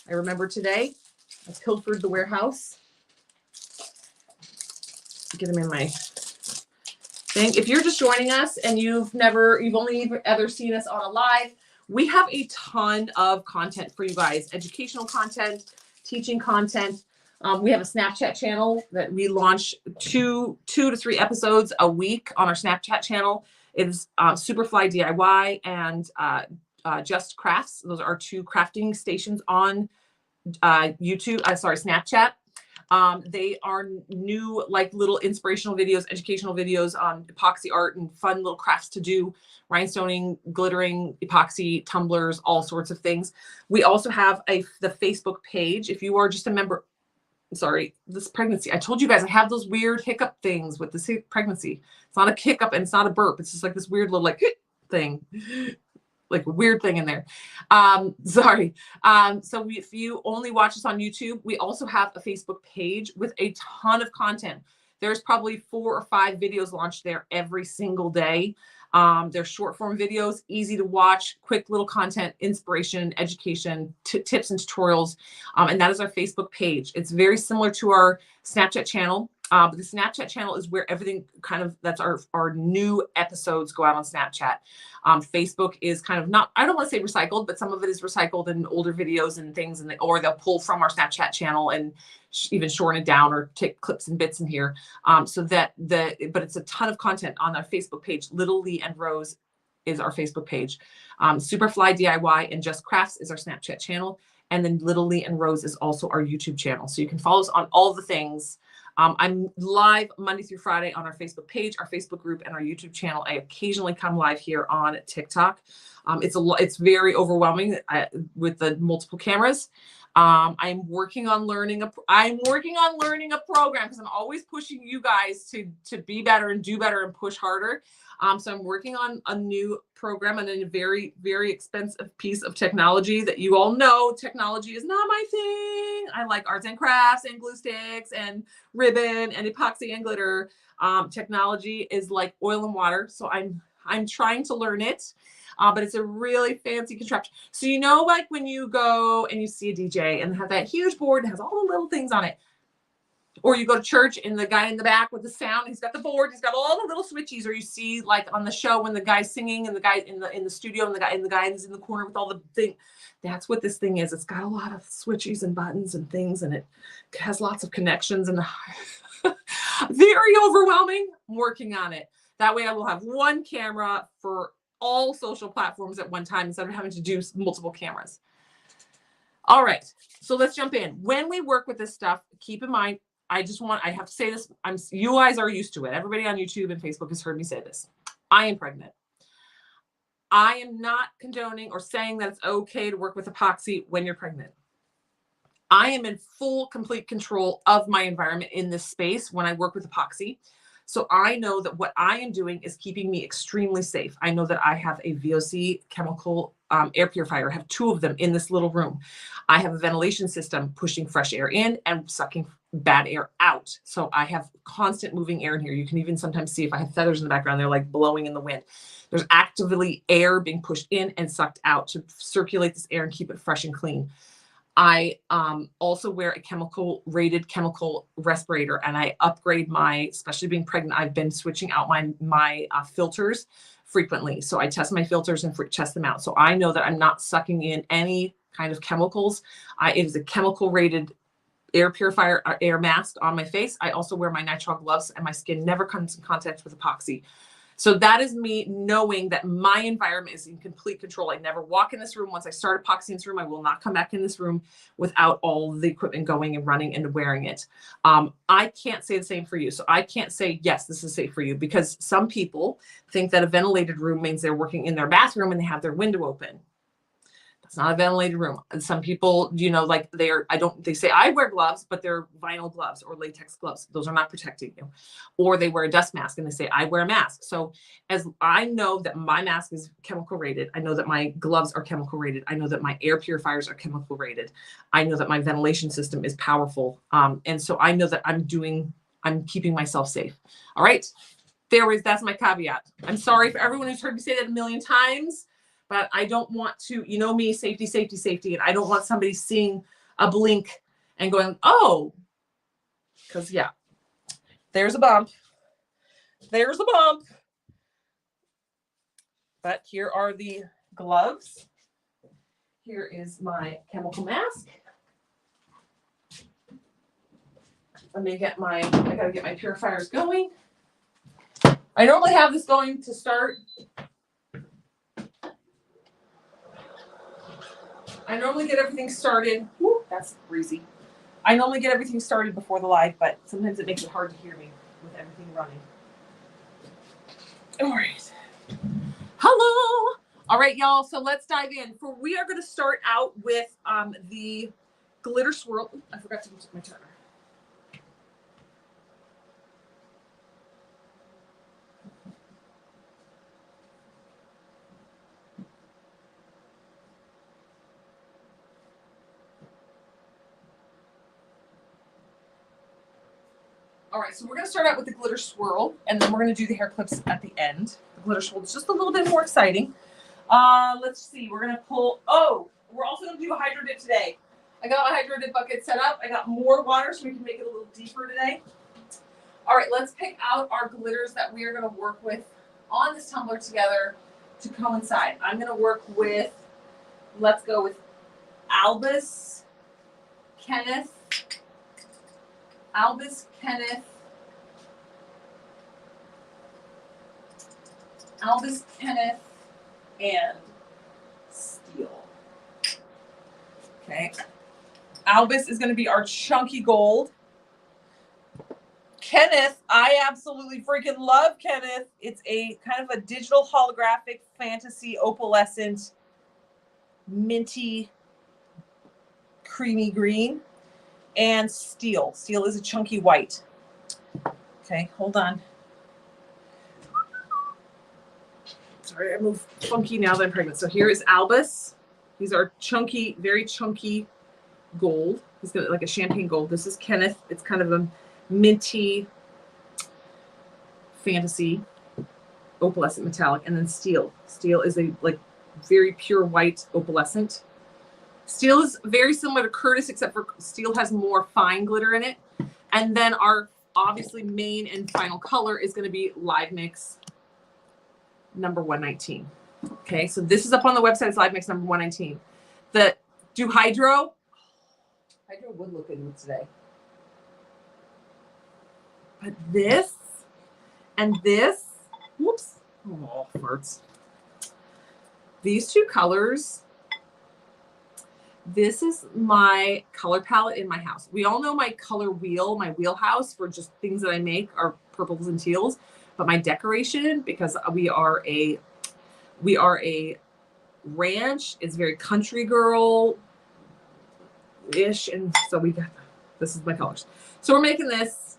I remember today I pilfered the warehouse. Get them in my thing. If you're just joining us and you've only ever seen us on a live, we have a ton of content for you guys. Educational content, teaching content. We have a Snapchat channel that we launch two to 3 episodes a week on our Snapchat channel. It is Superfly DIY and Just Crafts. Those are 2 crafting stations on Snapchat. They are new, like little inspirational videos, educational videos on epoxy art and fun little crafts to do, rhinestoning, glittering, epoxy, tumblers, all sorts of things. We also have the Facebook page. If you are just a member, this pregnancy. I told you guys I have those weird hiccup things with this pregnancy. It's not a hiccup and it's not a burp. It's just like this weird little thing, like a weird thing in there. So if you only watch us on YouTube, we also have a Facebook page with a ton of content. There's probably 4 or 5 videos launched there every single day. They're short form videos, easy to watch, quick little content, inspiration, education, tips and tutorials. And that is our Facebook page. It's very similar to our Snapchat channel. But the Snapchat channel is where everything that's our new episodes go out on Snapchat. Facebook is kind of not, I don't want to say recycled, but some of it is recycled in older videos and things, or they'll pull from our Snapchat channel and even shorten it down or take clips and bits in here. But it's a ton of content on our Facebook page. Little Lee and Rose is our Facebook page. Superfly DIY and Just Crafts is our Snapchat channel. And then Little Lee and Rose is also our YouTube channel. So you can follow us on all the things. I'm live Monday through Friday on our Facebook page, our Facebook group, and our YouTube channel. I occasionally come live here on TikTok. It's very overwhelming with the multiple cameras. I'm working on learning a program because I'm always pushing you guys to be better and do better and push harder. So I'm working on a new program and a very, very expensive piece of technology that you all know. Technology is not my thing. I like arts and crafts and glue sticks and ribbon and epoxy and glitter. Technology is like oil and water. So I'm trying to learn it. But it's a really fancy contraption. So like when you go and you see a DJ and they have that huge board and has all the little things on it. Or you go to church and the guy in the back with the sound, he's got the board, he's got all the little switchies. Or you see like on the show when the guy's singing and the guy in the studio and the guy is in the corner with all the thing. That's what this thing is. It's got a lot of switchies and buttons and things, and it has lots of connections and very overwhelming. I'm working on it. That way I will have one camera for all social platforms at one time instead of having to do multiple cameras. All right, so let's jump in. When we work with this stuff, keep in mind, I have to say this. You guys are used to it. Everybody on YouTube and Facebook has heard me say this. I am pregnant. I am not condoning or saying that it's okay to work with epoxy when you're pregnant. I am in full, complete control of my environment in this space when I work with epoxy. So I know that what I am doing is keeping me extremely safe. I know that I have a VOC chemical air purifier. I have 2 of them in this little room. I have a ventilation system pushing fresh air in and sucking bad air out. So I have constant moving air in here. You can even sometimes see if I have feathers in the background, they're like blowing in the wind. There's actively air being pushed in and sucked out to circulate this air and keep it fresh and clean. I also wear a rated chemical respirator, and I upgrade my, especially being pregnant, I've been switching out my filters frequently. So I test my filters and test them out. So I know that I'm not sucking in any kind of chemicals. It is a chemical rated air purifier, air mask on my face. I also wear my nitrile gloves, and my skin never comes in contact with epoxy. So that is me knowing that my environment is in complete control. I never walk in this room. Once I start epoxy in this room, I will not come back in this room without all the equipment going and running and wearing it. I can't say the same for you. So I can't say, yes, this is safe for you, because some people think that a ventilated room means they're working in their bathroom and they have their window open. It's not a ventilated room. And some people, you know, like they say I wear gloves, but they're vinyl gloves or latex gloves. Those are not protecting you. Or they wear a dust mask and they say I wear a mask. So as I know that my mask is chemical rated, I know that my gloves are chemical rated. I know that my air purifiers are chemical rated. I know that my ventilation system is powerful. And so I know that I'm keeping myself safe. All right. That's my caveat. I'm sorry for everyone who's heard me say that a million times. But I don't want to, you know me, safety, safety, safety. And I don't want somebody seeing a blink and going, oh, because yeah, there's a bump. There's a bump. But here are the gloves. Here is my chemical mask. I gotta get my purifiers going. I normally have this going to start. I normally get everything started. Woo, that's breezy. I normally get everything started before the live, but sometimes it makes it hard to hear me with everything running. All right. Hello. All right, y'all. So let's dive in. We are going to start out with the glitter swirl. Ooh, I forgot to take my turner. All right, so we're going to start out with the glitter swirl, and then we're going to do the hair clips at the end. The glitter swirl is just a little bit more exciting. Let's see. We're going to pull. Oh, we're also going to do a hydro dip today. I got my hydro dip bucket set up. I got more water so we can make it a little deeper today. All right, let's pick out our glitters that we are going to work with on this tumbler together to coincide. I'm going to work with, let's go with Albus, Kenneth, and Steel. Okay. Albus is going to be our chunky gold. Kenneth, I absolutely freaking love Kenneth. It's a kind of a digital holographic fantasy opalescent minty creamy green. And Steel. Steel is a chunky white. Okay, hold on. Sorry, I move funky now that I'm pregnant. So here is Albus. These are chunky, very chunky gold. He's got like a champagne gold. This is Kenneth. It's kind of a minty fantasy opalescent metallic. And then Steel. Steel is a like very pure white opalescent. Steel is very similar to Curtis, except for Steel has more fine glitter in it. And then our obviously main and final color is going to be Live Mix number 119. Okay, so this is up on the website. It's Live Mix number 119. Do Hydro. Hydro would look good today. But this and this, whoops, oh, farts. These two colors. This is my color palette in my house. We all know my color wheel, my wheelhouse for just things that I make are purples and teals. But my decoration, because we are a ranch, is very country girl-ish. And so this is my colors. So we're making this.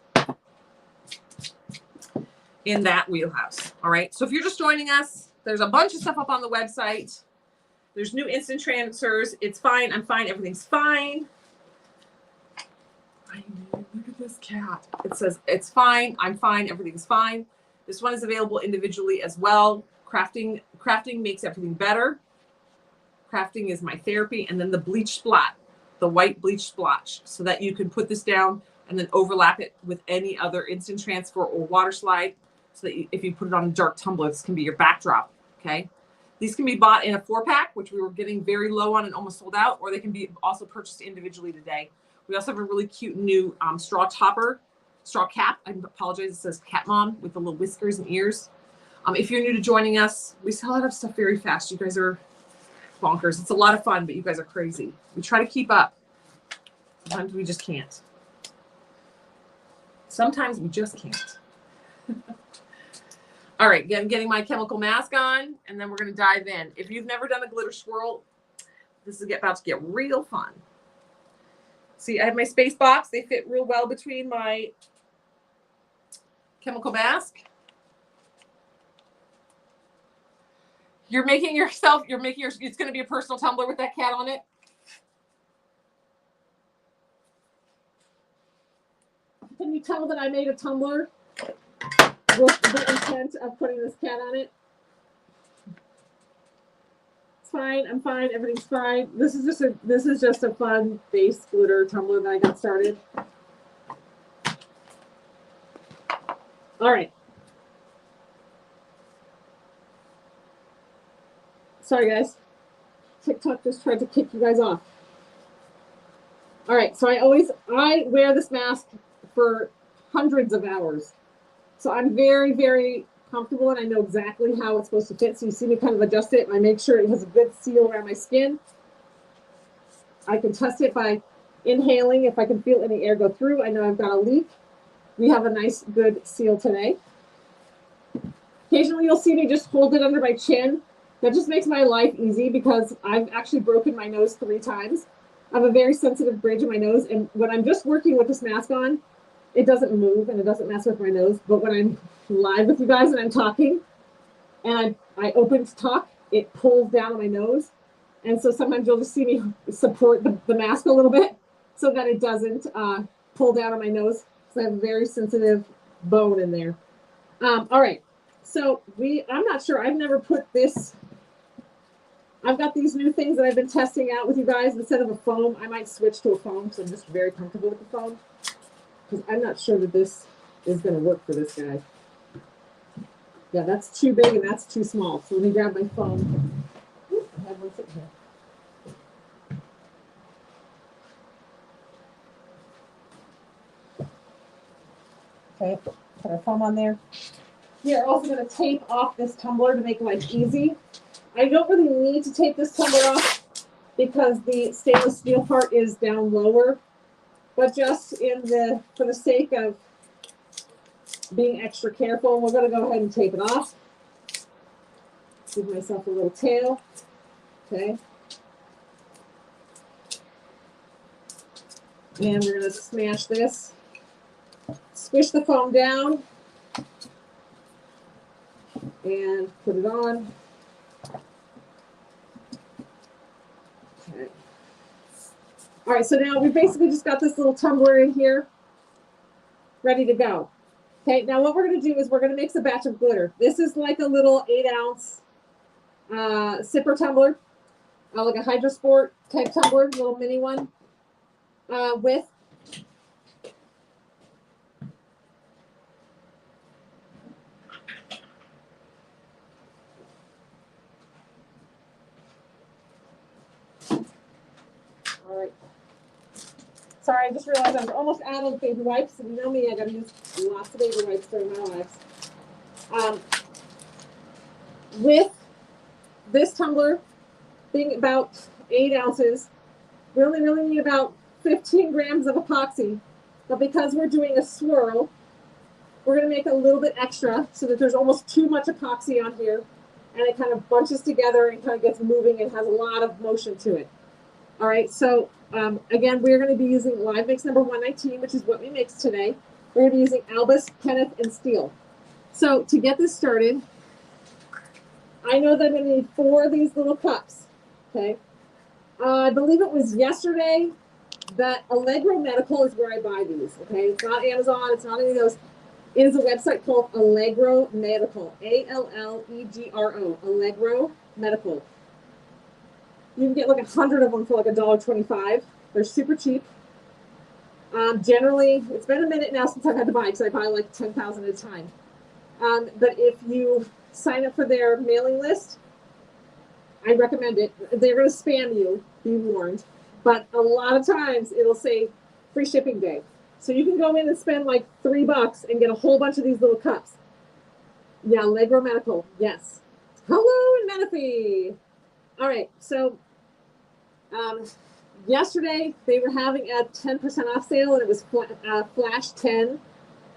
in that wheelhouse. All right. So if you're just joining us, there's a bunch of stuff up on the website. There's new instant transfers. It's fine. I'm fine. Everything's fine. I know. Look at this cat. It says it's fine. I'm fine. Everything's fine. This one is available individually as well. Crafting makes everything better. Crafting is my therapy. And then the bleach splat, the white bleach splotch, so that you can put this down and then overlap it with any other instant transfer or water slide, so that if you put it on a dark tumbler, this can be your backdrop. Okay. These can be bought in a 4-pack, which we were getting very low on and almost sold out, or they can be also purchased individually today. We also have a really cute new straw cap. I apologize. It says Cat Mom with the little whiskers and ears. If you're new to joining us, we sell out of stuff very fast. You guys are bonkers. It's a lot of fun, but you guys are crazy. We try to keep up. Sometimes we just can't. Sometimes we just can't. All right, I'm getting my chemical mask on, and then we're going to dive in. If you've never done a glitter swirl, this is about to get real fun. See, I have my space box. They fit real well between my chemical mask. It's going to be a personal tumbler with that cat on it. Can you tell that I made a tumbler with the intent of putting this cat on it? It's fine. I'm fine. Everything's fine. This is just a fun base glitter tumbler that I got started. All right. Sorry, guys. TikTok just tried to kick you guys off. All right. So I wear this mask for hundreds of hours. So I'm very, very comfortable, and I know exactly how it's supposed to fit. So you see me kind of adjust it, and I make sure it has a good seal around my skin. I can test it by inhaling. If I can feel any air go through, I know I've got a leak. We have a nice, good seal today. Occasionally you'll see me just hold it under my chin. That just makes my life easy because I've actually broken my nose 3 times. I have a very sensitive bridge in my nose, and when I'm just working with this mask on, it doesn't move and it doesn't mess with my nose. But when I'm live with you guys and I'm talking and I open to talk, it pulls down on my nose. And so sometimes you'll just see me support the mask a little bit so that it doesn't pull down on my nose. So I have a very sensitive bone in there. All right. So I'm not sure. I've never put this. I've got these new things that I've been testing out with you guys. Instead of a foam, I might switch to a foam because I'm just very comfortable with the foam. Because I'm not sure that this is going to work for this guy. Yeah, that's too big and that's too small. So let me grab my foam. Ooh, I have one sitting here. Okay, put our foam on there. We are also going to tape off this tumbler to make life easy. I don't really need to tape this tumbler off because the stainless steel part is down lower. But just for the sake of being extra careful, we're going to go ahead and tape it off. Give myself a little tail. Okay. And we're going to smash this. Squish the foam down. And put it on. Okay. All right, so now we basically just got this little tumbler in here, ready to go. Okay, now what we're going to do is we're going to mix a batch of glitter. This is like a little 8-ounce sipper tumbler, like a Hydrosport type tumbler, little mini one, with all right. Sorry, I just realized I was almost out of baby wipes. And you know me, I gotta use lots of baby wipes during my lives. With this tumbler being about 8 ounces, we only really need about 15 grams of epoxy. But because we're doing a swirl, we're gonna make a little bit extra so that there's almost too much epoxy on here. And it kind of bunches together and kind of gets moving and has a lot of motion to it. All right, so again, we're going to be using live mix number 119, which is what we mixed today. We're going to be using Albus, Kenneth, and Steel. So to get this started, I know that I'm going to need 4 of these little cups. Okay. I believe it was yesterday that Allegro Medical is where I buy these. Okay. It's not Amazon. It's not any of those. It is a website called Allegro Medical. Allegro. Allegro Medical. You can get like 100 of them for like $1.25. They're super cheap. Generally, it's been a minute now since I've had to buy because I buy like 10,000 at a time. But if you sign up for their mailing list, I recommend it. They're going to spam you, be warned. But a lot of times it'll say free shipping day. So you can go in and spend like $3 and get a whole bunch of these little cups. Yeah, Allegro Medical. Yes. Hello in Menifee. All right. So yesterday they were having a 10% off sale, and it was Flash 10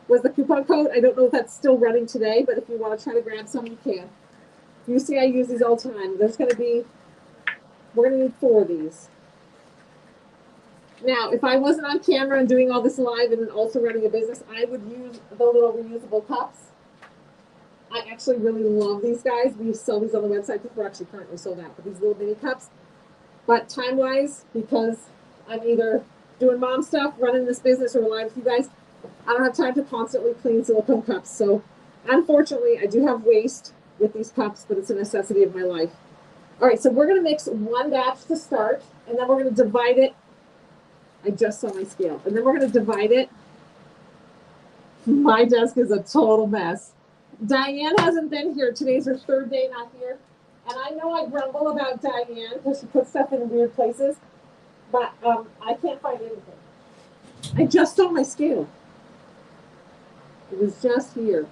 was the coupon code. I don't know if that's still running today, but if you want to try to grab some, you can. You see, I use these all the time. We're going to need 4 of these. Now, if I wasn't on camera and doing all this live and then also running a business, I would use the little reusable cups. I actually really love these guys. We sell these on the website because we're actually currently sold out, but these little mini cups. But time-wise, because I'm either doing mom stuff, running this business, or relying with you guys, I don't have time to constantly clean silicone cups. So, unfortunately, I do have waste with these cups, but it's a necessity of my life. All right, so we're going to mix 1 batch to start, and then we're going to divide it. I just saw my scale. And then we're going to divide it. My desk is a total mess. Diane hasn't been here. Today's her 3rd day not here. And I know I grumble about Diane because she puts stuff in weird places, but I can't find anything. I just saw my scale. It was just here.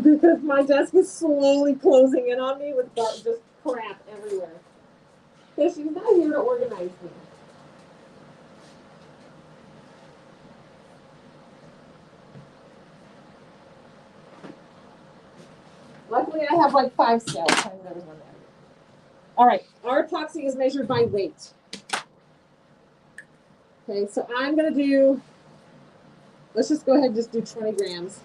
Because my desk is slowly closing in on me with just crap everywhere. Because she's not here to organize me. Luckily, I have like 5 scales. All right, our epoxy is measured by weight. Okay, so I'm going to do, let's just go ahead and just do 20 grams.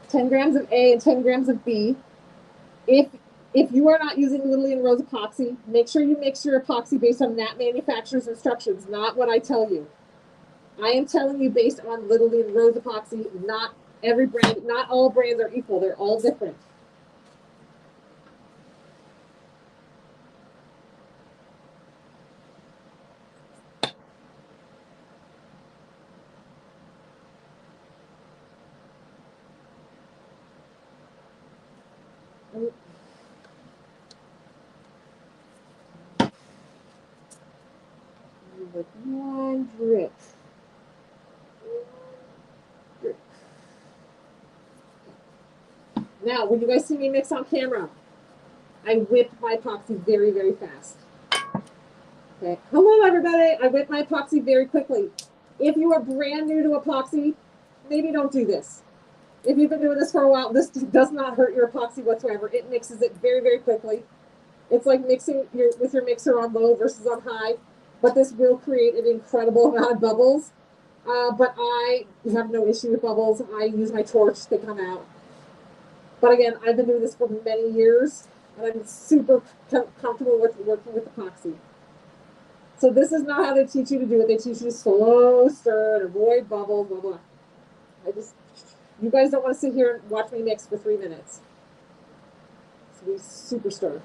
10 grams of A and 10 grams of B. If you are not using Lily and Rose epoxy, make sure you mix your epoxy based on that manufacturer's instructions, not what I tell you. I am telling you based on Lily and Rose epoxy, not every brand, not all brands are equal. They're all different. With 1 drip. Now, when you guys see me mix on camera, I whip my epoxy very, very fast. Okay. Hello, everybody. I whip my epoxy very quickly. If you are brand new to epoxy, maybe don't do this. If you've been doing this for a while, this does not hurt your epoxy whatsoever. It mixes it very, very quickly. It's like mixing with your mixer on low versus on high, but this will create an incredible amount of bubbles. But I have no issue with bubbles. I use my torch, they come out. But again, I've been doing this for many years, and I'm super comfortable with working with epoxy. So this is not how they teach you to do it. They teach you to slow stir and avoid bubbles, blah, blah. You guys don't want to sit here and watch me mix for 3 minutes. So we super stir.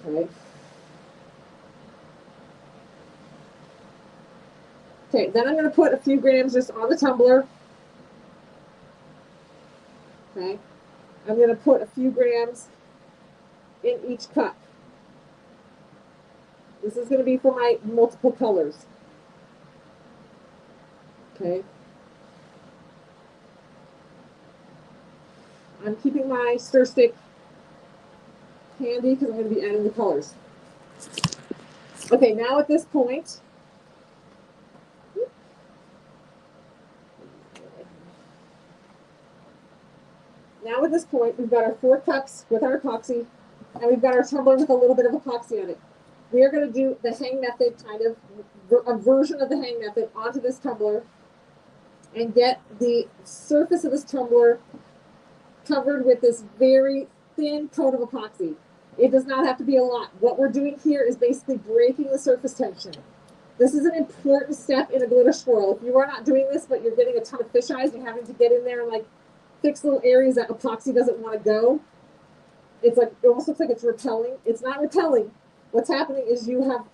Okay. Okay, then I'm going to put a few grams just on the tumbler. Okay. I'm going to put a few grams in each cup. This is going to be for my multiple colors. Okay. I'm keeping my stir stick handy because I'm going to be adding the colors. Okay, now at this point, we've got our 4 cups with our epoxy, and we've got our tumbler with a little bit of epoxy on it. we are going to do the hang method, kind of a version of the hang method onto this tumbler and get the surface of this tumbler covered with this very thin coat of epoxy. It does not have to be a lot. What we're doing here is basically breaking the surface tension. This is an important step in a glitter swirl. If you are not doing this, but you're getting a ton of fish eyes, you're having to get in there and like fix little areas that epoxy doesn't want to go. It's like, it almost looks like it's repelling. It's not repelling. What's happening is you have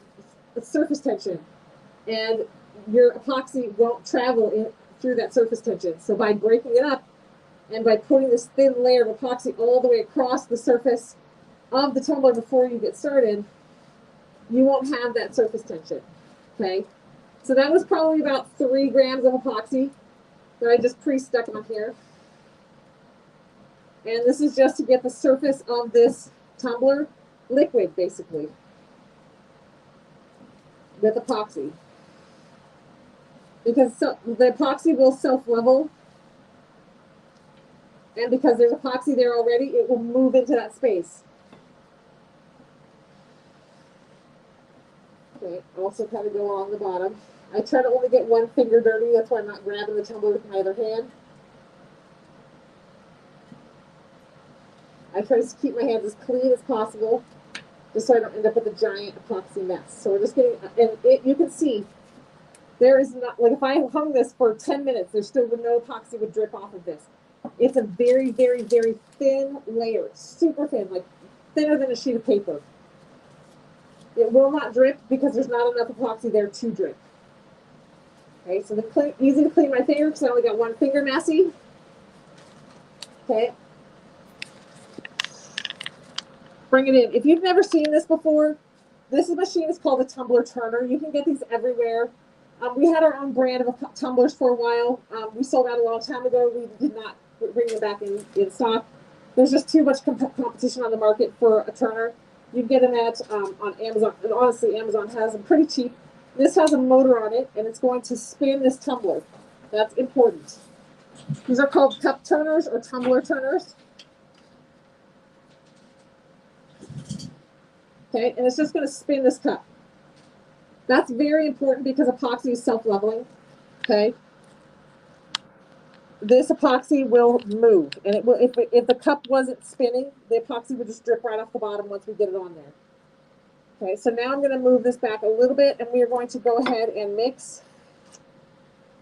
a surface tension and your epoxy won't travel in through that surface tension. So by breaking it up and by putting this thin layer of epoxy all the way across the surface of the tumbler before you get started, you won't have that surface tension. Okay, so that was probably about 3 grams of epoxy that I just pre-stuck on here. And this is just to get the surface of this tumbler liquid, basically, with epoxy. Because the epoxy will self-level, and because there's epoxy there already, it will move into that space. Okay, also kind of go along the bottom. I try to only get one finger dirty, that's why I'm not grabbing the tumbler with my other hand. I try to keep my hands as clean as possible, just so I don't end up with a giant epoxy mess. So we're just getting, and you can see, there is not, like if I hung this for 10 minutes, there's still no epoxy would drip off of this. It's a very, very, very thin layer, super thin, like thinner than a sheet of paper. It will not drip because there's not enough epoxy there to drip. Okay, so easy to clean my finger because I only got one finger messy. Okay. Bring it in. If you've never seen this before, this machine is called a tumbler turner. You can get these everywhere. We had our own brand of tumblers for a while. We sold out a long time ago. We did not bring them back in stock. There's just too much competition on the market for a turner. You can get them at on Amazon, and honestly, Amazon has them pretty cheap. This has a motor on it, and it's going to spin this tumbler. That's important. These are called cup turners or tumbler turners. Okay, and it's just going to spin this cup. That's very important because epoxy is self-leveling. Okay, this epoxy will move, and it will. If the cup wasn't spinning, the epoxy would just drip right off the bottom once we get it on there. Okay, so now I'm going to move this back a little bit, and we are going to go ahead and mix.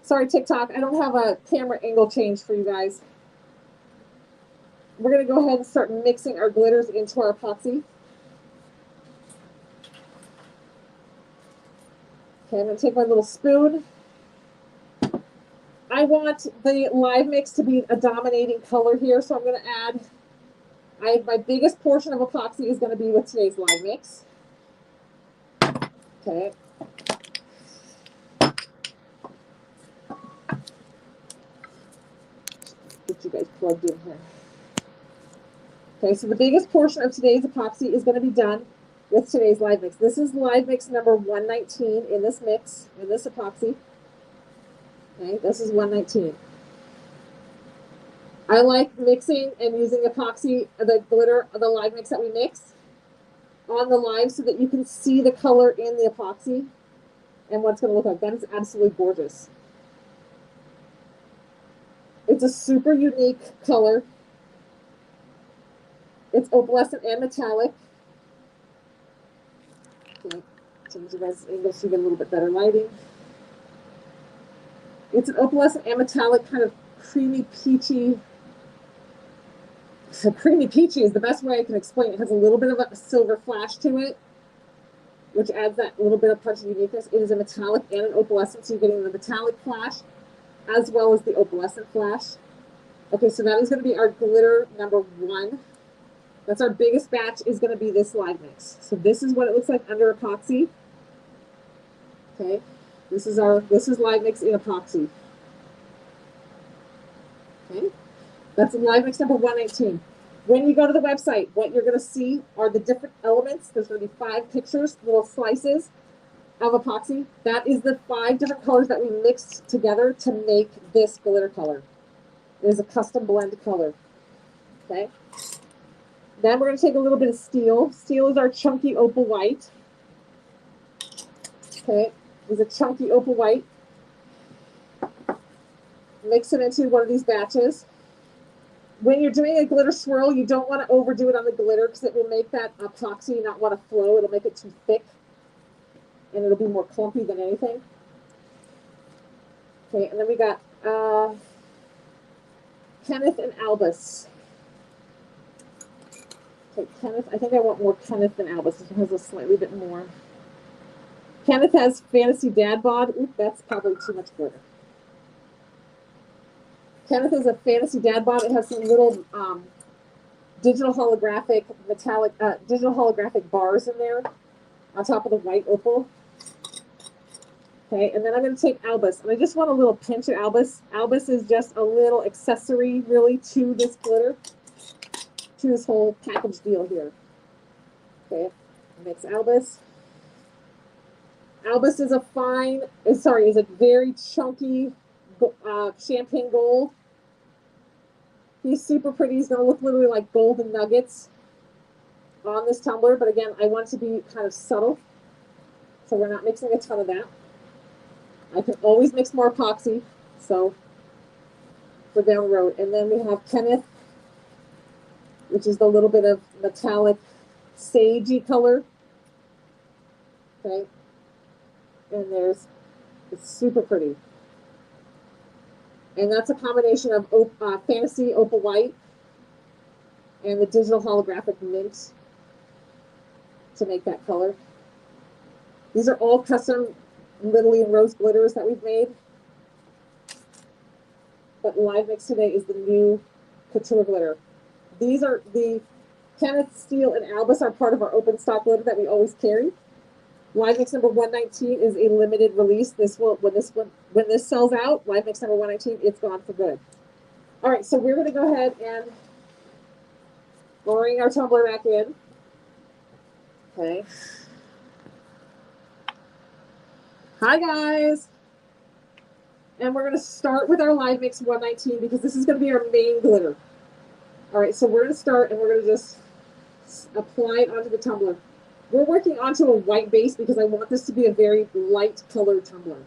Sorry, TikTok, I don't have a camera angle change for you guys. We're going to go ahead and start mixing our glitters into our epoxy. Okay, I'm going to take my little spoon. I want the live mix to be a dominating color here, so I'm going to add, my biggest portion of epoxy is going to be with today's live mix. Okay. Get you guys plugged in here. Okay, so the biggest portion of today's epoxy is going to be done with today's live mix. This is live mix number 119 in this mix, in this epoxy. Okay, this is 119. I like mixing and using epoxy, the glitter, the live mix that we mix on the live so that you can see the color in the epoxy and what it's going to look like. That is absolutely gorgeous. It's a super unique color. It's opalescent and metallic. Okay, change you guys' angle so you get a little bit better lighting. It's an opalescent and metallic kind of creamy peachy. So creamy peachy is the best way I can explain it. It has a little bit of a silver flash to it, which adds that little bit of punch and uniqueness. It is a metallic and an opalescent, so you're getting the metallic flash as well as the opalescent flash. Okay, so that is going to be our glitter number 1. That's our biggest batch, is going to be this live mix. So this is what it looks like under epoxy. Okay, this is live mix in epoxy. Okay, that's live mix number 119. When you go to the website, what you're going to see are the different elements. There's going to be 5 pictures, little slices of epoxy. That is the 5 different colors that we mixed together to make this glitter color. It is a custom blend color. Okay. Then we're going to take a little bit of steel. Steel is our chunky opal white. Okay, is a chunky opal white. Mix it into one of these batches. When you're doing a glitter swirl, you don't want to overdo it on the glitter because it will make that epoxy not want to flow. It'll make it too thick and it'll be more clumpy than anything. Okay, and then we got Kenneth and Albus. Okay, Kenneth, I think I want more Kenneth than Albus. This one has a slightly bit more. Kenneth has Fantasy Dad Bod. Oop, that's probably too much glitter. Kenneth is a Fantasy Dad Bod. It has some little digital holographic bars in there on top of the white opal. Okay, and then I'm going to take Albus, and I just want a little pinch of Albus. Albus is just a little accessory, really, to this glitter, to this whole package deal here. Okay, mix Albus. Albus is a very chunky champagne gold. He's super pretty. He's going to look literally like golden nuggets on this tumbler, but again, I want it to be kind of subtle, so we're not mixing a ton of that. I can always mix more epoxy, so for down the road. And then we have Kenneth, which is the little bit of metallic sagey color. Okay, and it's super pretty. And that's a combination of Fantasy Opal White and the digital holographic mint to make that color. These are all custom Lily and Rose glitters that we've made. But Live Mix today is the new couture glitter. These are the Kenneth, Steele, and Albus are part of our open stock glitter that we always carry. Live Mix number 119 is a limited release. This will when this sells out, Live Mix number 119, it's gone for good. All right, so we're going to go ahead and bring our tumbler back in. Okay. Hi guys. And we're going to start with our Live Mix 119 because this is going to be our main glitter. All right, so we're going to start and we're going to just apply it onto the tumbler. We're working onto a white base because I want this to be a very light colored tumbler.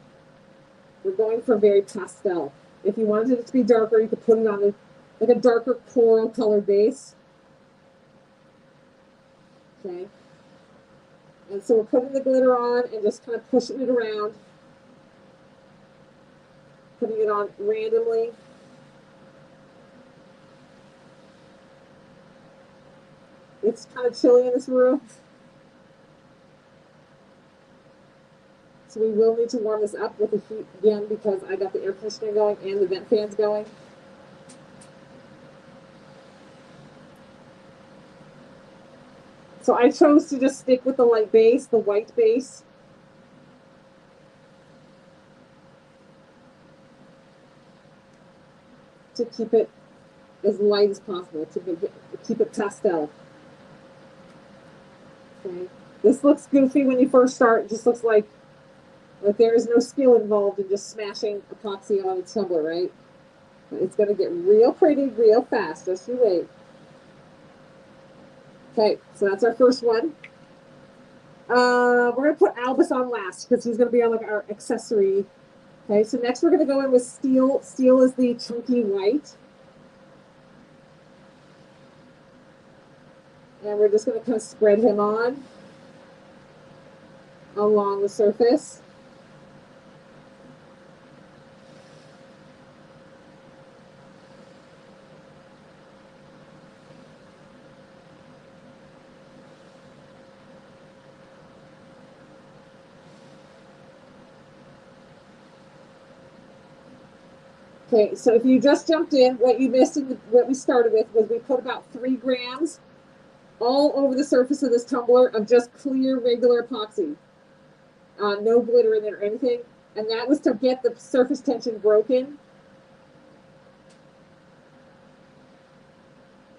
We're going for very pastel. If you wanted it to be darker, you could put it on like a darker coral colored base. Okay. And so we're putting the glitter on and just kind of pushing it around. Putting it on randomly. It's kind of chilly in this room. So we will need to warm this up with the heat again because I got the air conditioner going and the vent fans going. So I chose to just stick with the light base, the white base. To keep it as light as possible, to keep it pastel. Okay. This looks goofy when you first start. It just looks like there is no skill involved in just smashing epoxy on a tumbler, right? But it's going to get real pretty real fast. Just you wait. Okay, so that's our first one. We're going to put Albus on last because he's going to be on like our accessory. Okay, so next we're going to go in with Steel. Steel is the chunky white. And we're just going to kind of spread him on along the surface. Okay, so if you just jumped in, what you missed in what we started with was we put about 3 grams all over the surface of this tumbler of just clear, regular epoxy. No glitter in it or anything. And that was to get the surface tension broken.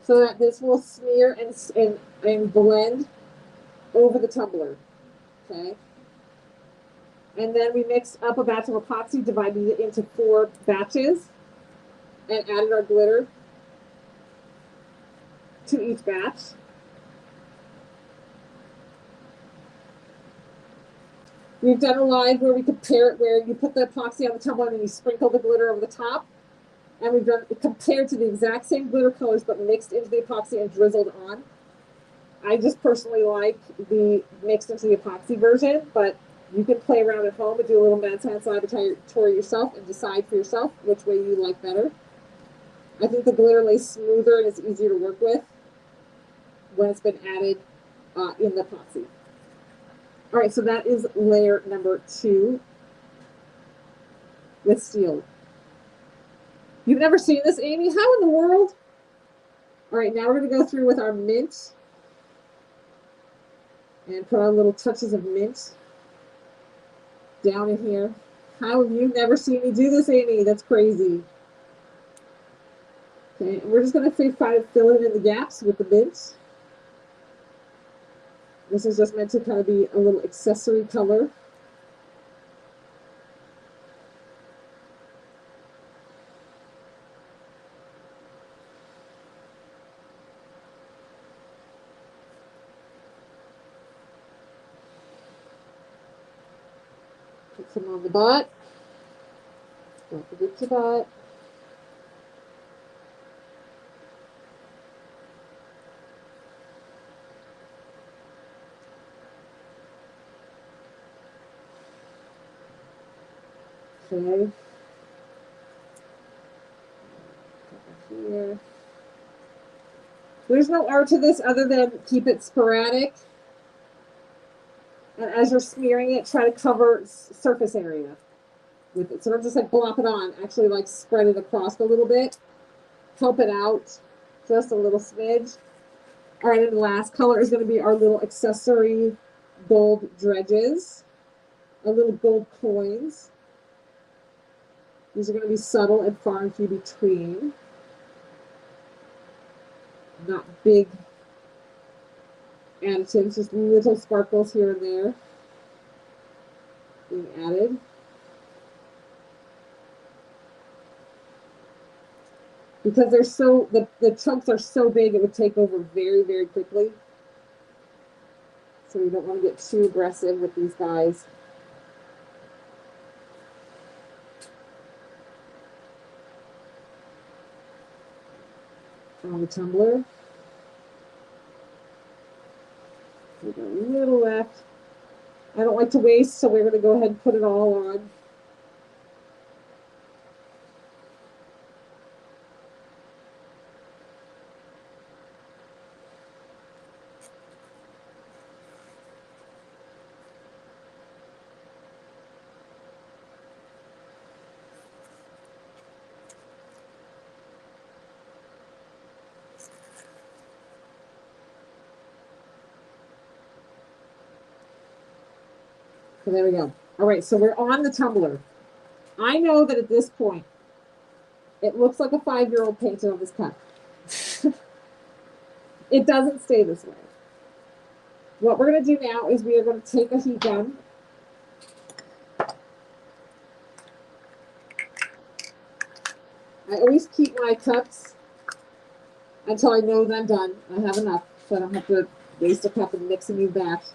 So that this will smear and blend over the tumbler. Okay. And then we mixed up a batch of epoxy, divided it into 4 batches, and added our glitter to each batch. We've done a live where we compare it, where you put the epoxy on the tumbler and then you sprinkle the glitter over the top. And we've done it compared to the exact same glitter colors, but mixed into the epoxy and drizzled on. I just personally like the mixed into the epoxy version, but you can play around at home and do a little Mad Science laboratory yourself and decide for yourself which way you like better. I think the glitter lays smoother and is easier to work with when it's been added in the epoxy. All right, so that is layer number 2 with steel. You've never seen this, Amy? How in the world? All right, now we're going to go through with our mint and put on little touches of mint down in here. How have you never seen me do this, Amy? That's crazy. Okay, and we're just going to try to fill in the gaps with the mint. This is just meant to kind of be a little accessory color. Put some on the butt. Don't forget your butt. Okay. Here. There's no art to this other than keep it sporadic. And as you're smearing it, try to cover surface area with it. So don't just like blop it on. Actually like spread it across a little bit. Help it out just a little smidge. All right, and the last color is going to be our little accessory gold dredges. Our little gold coins. These are going to be subtle and far and few between. Not big additives, just little sparkles here and there being added. Because they're so, the chunks are so big, it would take over very, very quickly. So you don't want to get too aggressive with these guys. On the tumbler. We got a little left. I don't like to waste, so we're going to go ahead and put it all on. So there we go. All right, so we're on the tumbler. I know that at this point, it looks like a 5-year-old painted on this cup. It doesn't stay this way. What we're going to do now is we are going to take a heat gun. I always keep my cups until I know that I'm done. I have enough, so I don't have to waste a cup and mix a new batch.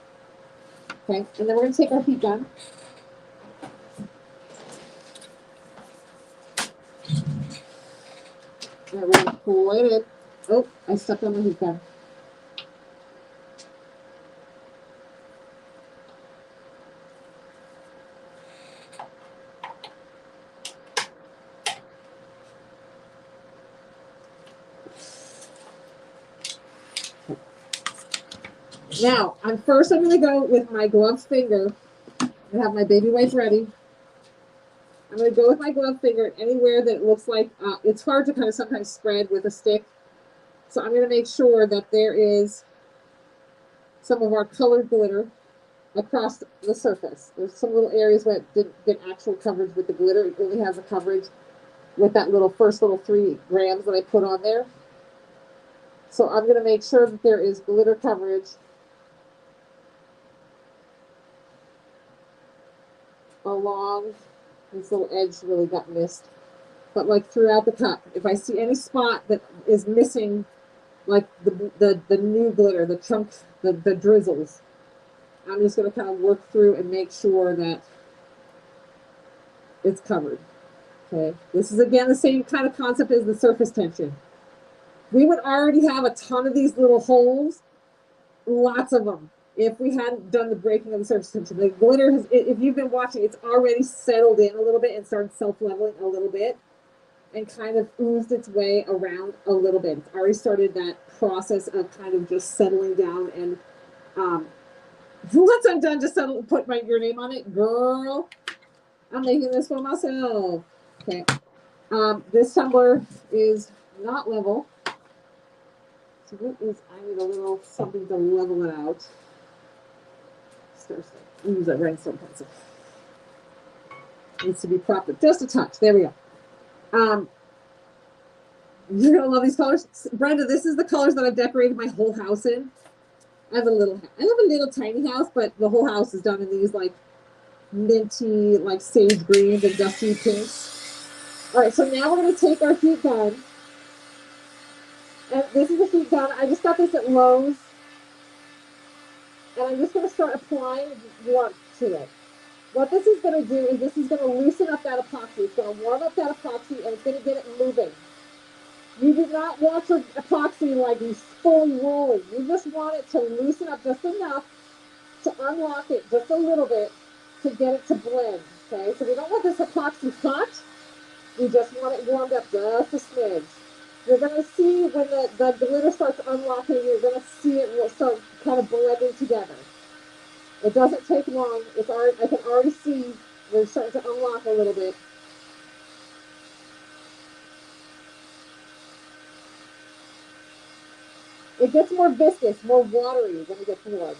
Okay, and then we're going to take our heat gun. And we're going to pull it in. Oh, I stepped on the heat gun. Now, I'm going to go with my gloved finger. I have my baby wipe ready. I'm going to go with my gloved finger anywhere that it looks like, it's hard to kind of sometimes spread with a stick. So I'm going to make sure that there is some of our colored glitter across the surface. There's some little areas where it didn't get actual coverage with the glitter. It only has a coverage with that first little 3 grams that I put on there. So I'm going to make sure that there is glitter coverage along this little edge. Really got missed, but like throughout the cup. If I see any spot that is missing, like the new glitter, the chunks, the drizzles, I'm just going to kind of work through and make sure that it's covered. Okay, this is again the same kind of concept as the surface tension. We would already have a ton of these little holes, lots of them, if we hadn't done the breaking of the surface tension. The glitter has, if you've been watching, it's already settled in a little bit and started self-leveling a little bit and kind of oozed its way around a little bit. It's already started that process of kind of just settling down. And once I'm done, just put your name on it. Girl, I'm making this for myself. Okay. This tumbler is not level. So what is, I need a little something to level it out. Use a rhinestone pencil. Needs to be propped up just a touch. There we go. You're gonna love these colors. Brenda, this is the colors that I've decorated my whole house in. I have a little tiny house, but the whole house is done in these like minty, like sage greens and dusty pinks. All right, so now we're gonna take our heat gun. And this is a heat gun. I just got this at Lowe's. And I'm just going to start applying warmth to it. What this is going to do is this is going to loosen up that epoxy. It's going to warm up that epoxy and it's going to get it moving. You do not want your epoxy like fully rolling. You just want it to loosen up just enough to unlock it just a little bit to get it to blend. Okay, so we don't want this epoxy hot. We just want it warmed up just a smidge. You're going to see when the glitter starts unlocking, you're going to see it will start kind of blending together. It doesn't take long. It's already, I can already see they're starting to unlock a little bit. It gets more viscous, more watery when it gets warm.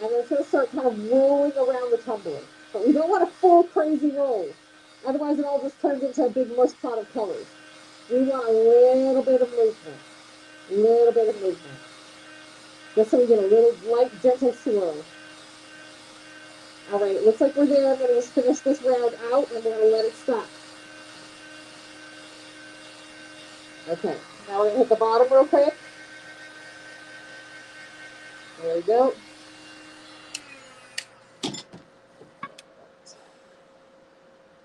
And then it's going to start kind of rolling around the tumbler. But we don't want a full crazy roll. Otherwise it all just turns into a big mush pot of colors. We want a little bit of movement. A little bit of movement. Just so we get a little light, gentle swirl. All right, it looks like we're there. I'm going to just finish this round out and we're going to let it stop. Okay, now we're going to hit the bottom real quick. There we go.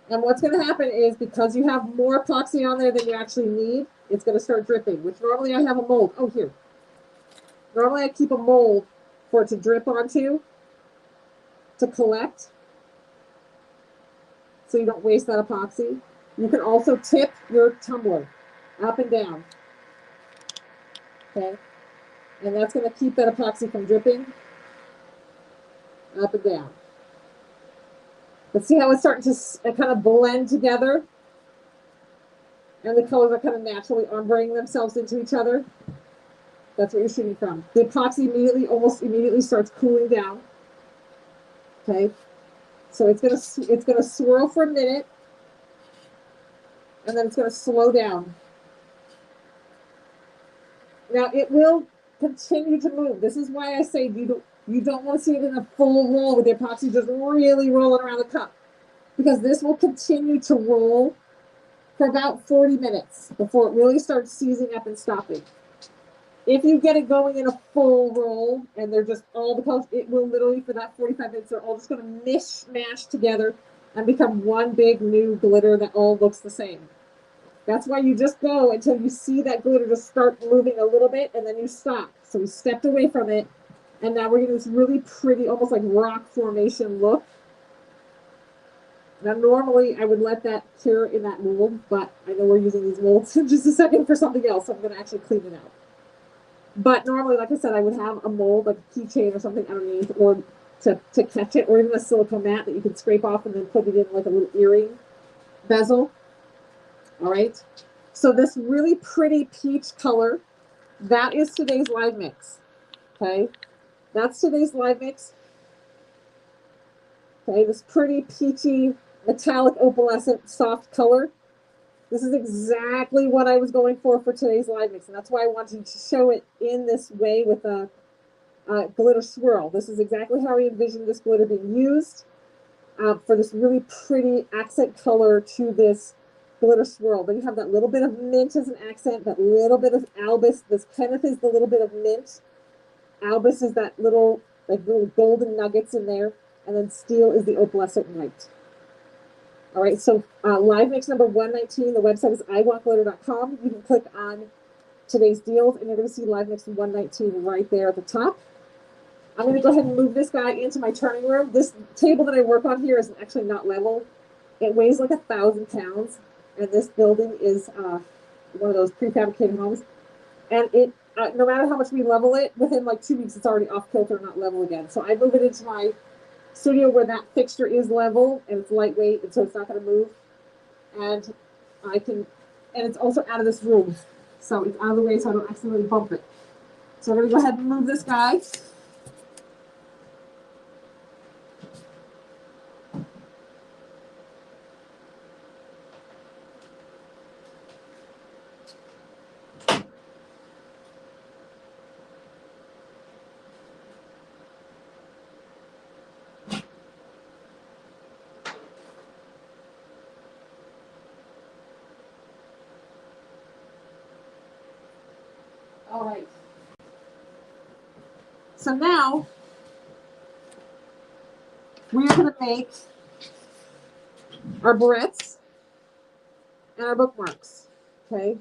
And what's going to happen is because you have more epoxy on there than you actually need, it's going to start dripping, which normally I have a mold. Oh, here. Normally I keep a mold for it to drip onto, to collect, so you don't waste that epoxy. You can also tip your tumbler up and down. Okay? And that's going to keep that epoxy from dripping up and down. But see how it's starting to kind of blend together? And the colors are kind of naturally ombreing themselves into each other. That's what you're shooting from. The epoxy almost immediately starts cooling down. Okay? So it's gonna swirl for a minute, and then it's gonna slow down. Now it will continue to move. This is why I say you don't want to see it in a full roll with the epoxy just really rolling around the cup, because this will continue to roll for about 40 minutes before it really starts seizing up and stopping. If you get it going in a full roll and they're just all the colors, it will literally, for that 45 minutes, they're all just going to mishmash together and become one big new glitter that all looks the same. That's why you just go until you see that glitter just start moving a little bit, and then you stop. So we stepped away from it, and now we're getting this really pretty, almost like rock formation look. Now normally I would let that cure in that mold, but I know we're using these molds in just a second for something else, so I'm going to actually clean it out. But normally, like I said, I would have a mold, like a keychain or something underneath, or to catch it, or even a silicone mat that you can scrape off and then put it in like a little earring bezel. All right. So this really pretty peach color, that is today's live mix. Okay. That's today's live mix. Okay. This pretty peachy, metallic, opalescent, soft color. This is exactly what I was going for today's live mix, and that's why I wanted to show it in this way with a glitter swirl. This is exactly how I envisioned this glitter being used for this really pretty accent color to this glitter swirl. Then you have that little bit of mint as an accent, that little bit of albus. This kind of is the little bit of mint Albus is that little, like little golden nuggets in there. And then steel is the opalescent white. All right, so live mix number 119. The website is iwantglitter.com. You can click on today's deals, and you're going to see live mix 119 right there at the top. I'm going to go ahead and move this guy into my turning room. This table that I work on here is actually not level. It weighs like 1,000 pounds, and this building is one of those prefabricated homes. And it, no matter how much we level it, within like 2 weeks, it's already off kilter, not level again. So I move it into my studio where that fixture is level and it's lightweight, and so it's not going to move. And it's also out of this room, so it's out of the way so I don't accidentally bump it. So I'm going to go ahead and move this guy. All right. So now we're going to make our barrettes and our bookmarks. Okay.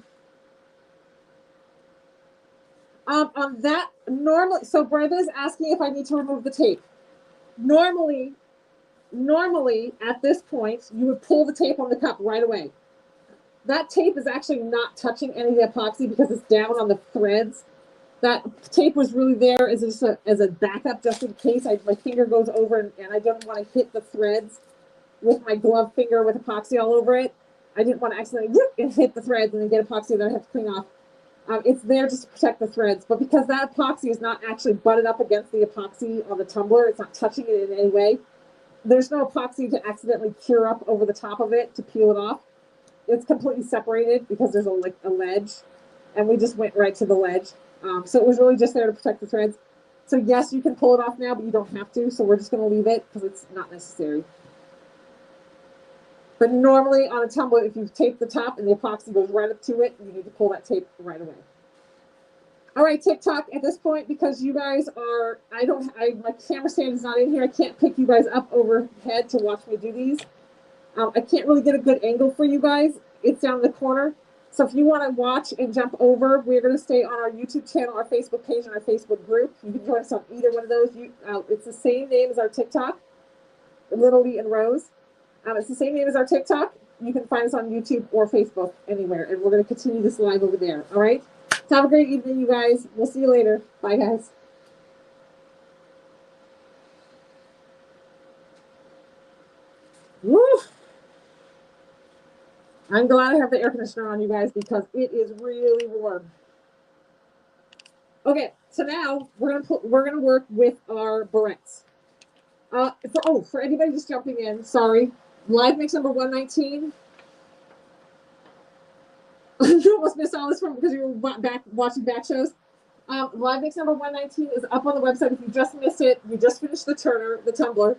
On that normally, so Brenda's asking if I need to remove the tape. Normally at this point, you would pull the tape on the cup right away. That tape is actually not touching any of the epoxy because it's down on the threads. That tape was really there as a backup, just in case my finger goes over and I don't want to hit the threads with my glove finger with epoxy all over it. I didn't want to accidentally hit the threads and then get epoxy that I have to clean off. It's there just to protect the threads, but because that epoxy is not actually butted up against the epoxy on the tumbler, it's not touching it in any way. There's no epoxy to accidentally cure up over the top of it to peel it off. It's completely separated because there's a ledge, and we just went right to the ledge. So it was really just there to protect the threads. So yes, you can pull it off now, but you don't have to. So we're just going to leave it because it's not necessary. But normally on a tumbler, if you tape the top and the epoxy goes right up to it, you need to pull that tape right away. All right, TikTok, at this point, because you guys are, my camera stand is not in here. I can't pick you guys up overhead to watch me do these. I can't really get a good angle for you guys. It's down in the corner. So if you want to watch and jump over, we're going to stay on our YouTube channel, our Facebook page, and our Facebook group. You can join us on either one of those. It's the same name as our TikTok, Little Lee and Rose. It's the same name as our TikTok. You can find us on YouTube or Facebook, anywhere. And we're going to continue this live over there. All right? So have a great evening, you guys. We'll see you later. Bye, guys. Woo! I'm glad I have the air conditioner on, you guys, because it is really warm. Okay, so now we're gonna work with our barrettes. For anybody just jumping in, sorry. Live mix number 119. You almost missed all this from because you were watching back shows. Live mix number 119 is up on the website. If you just missed it, we just finished the tumbler.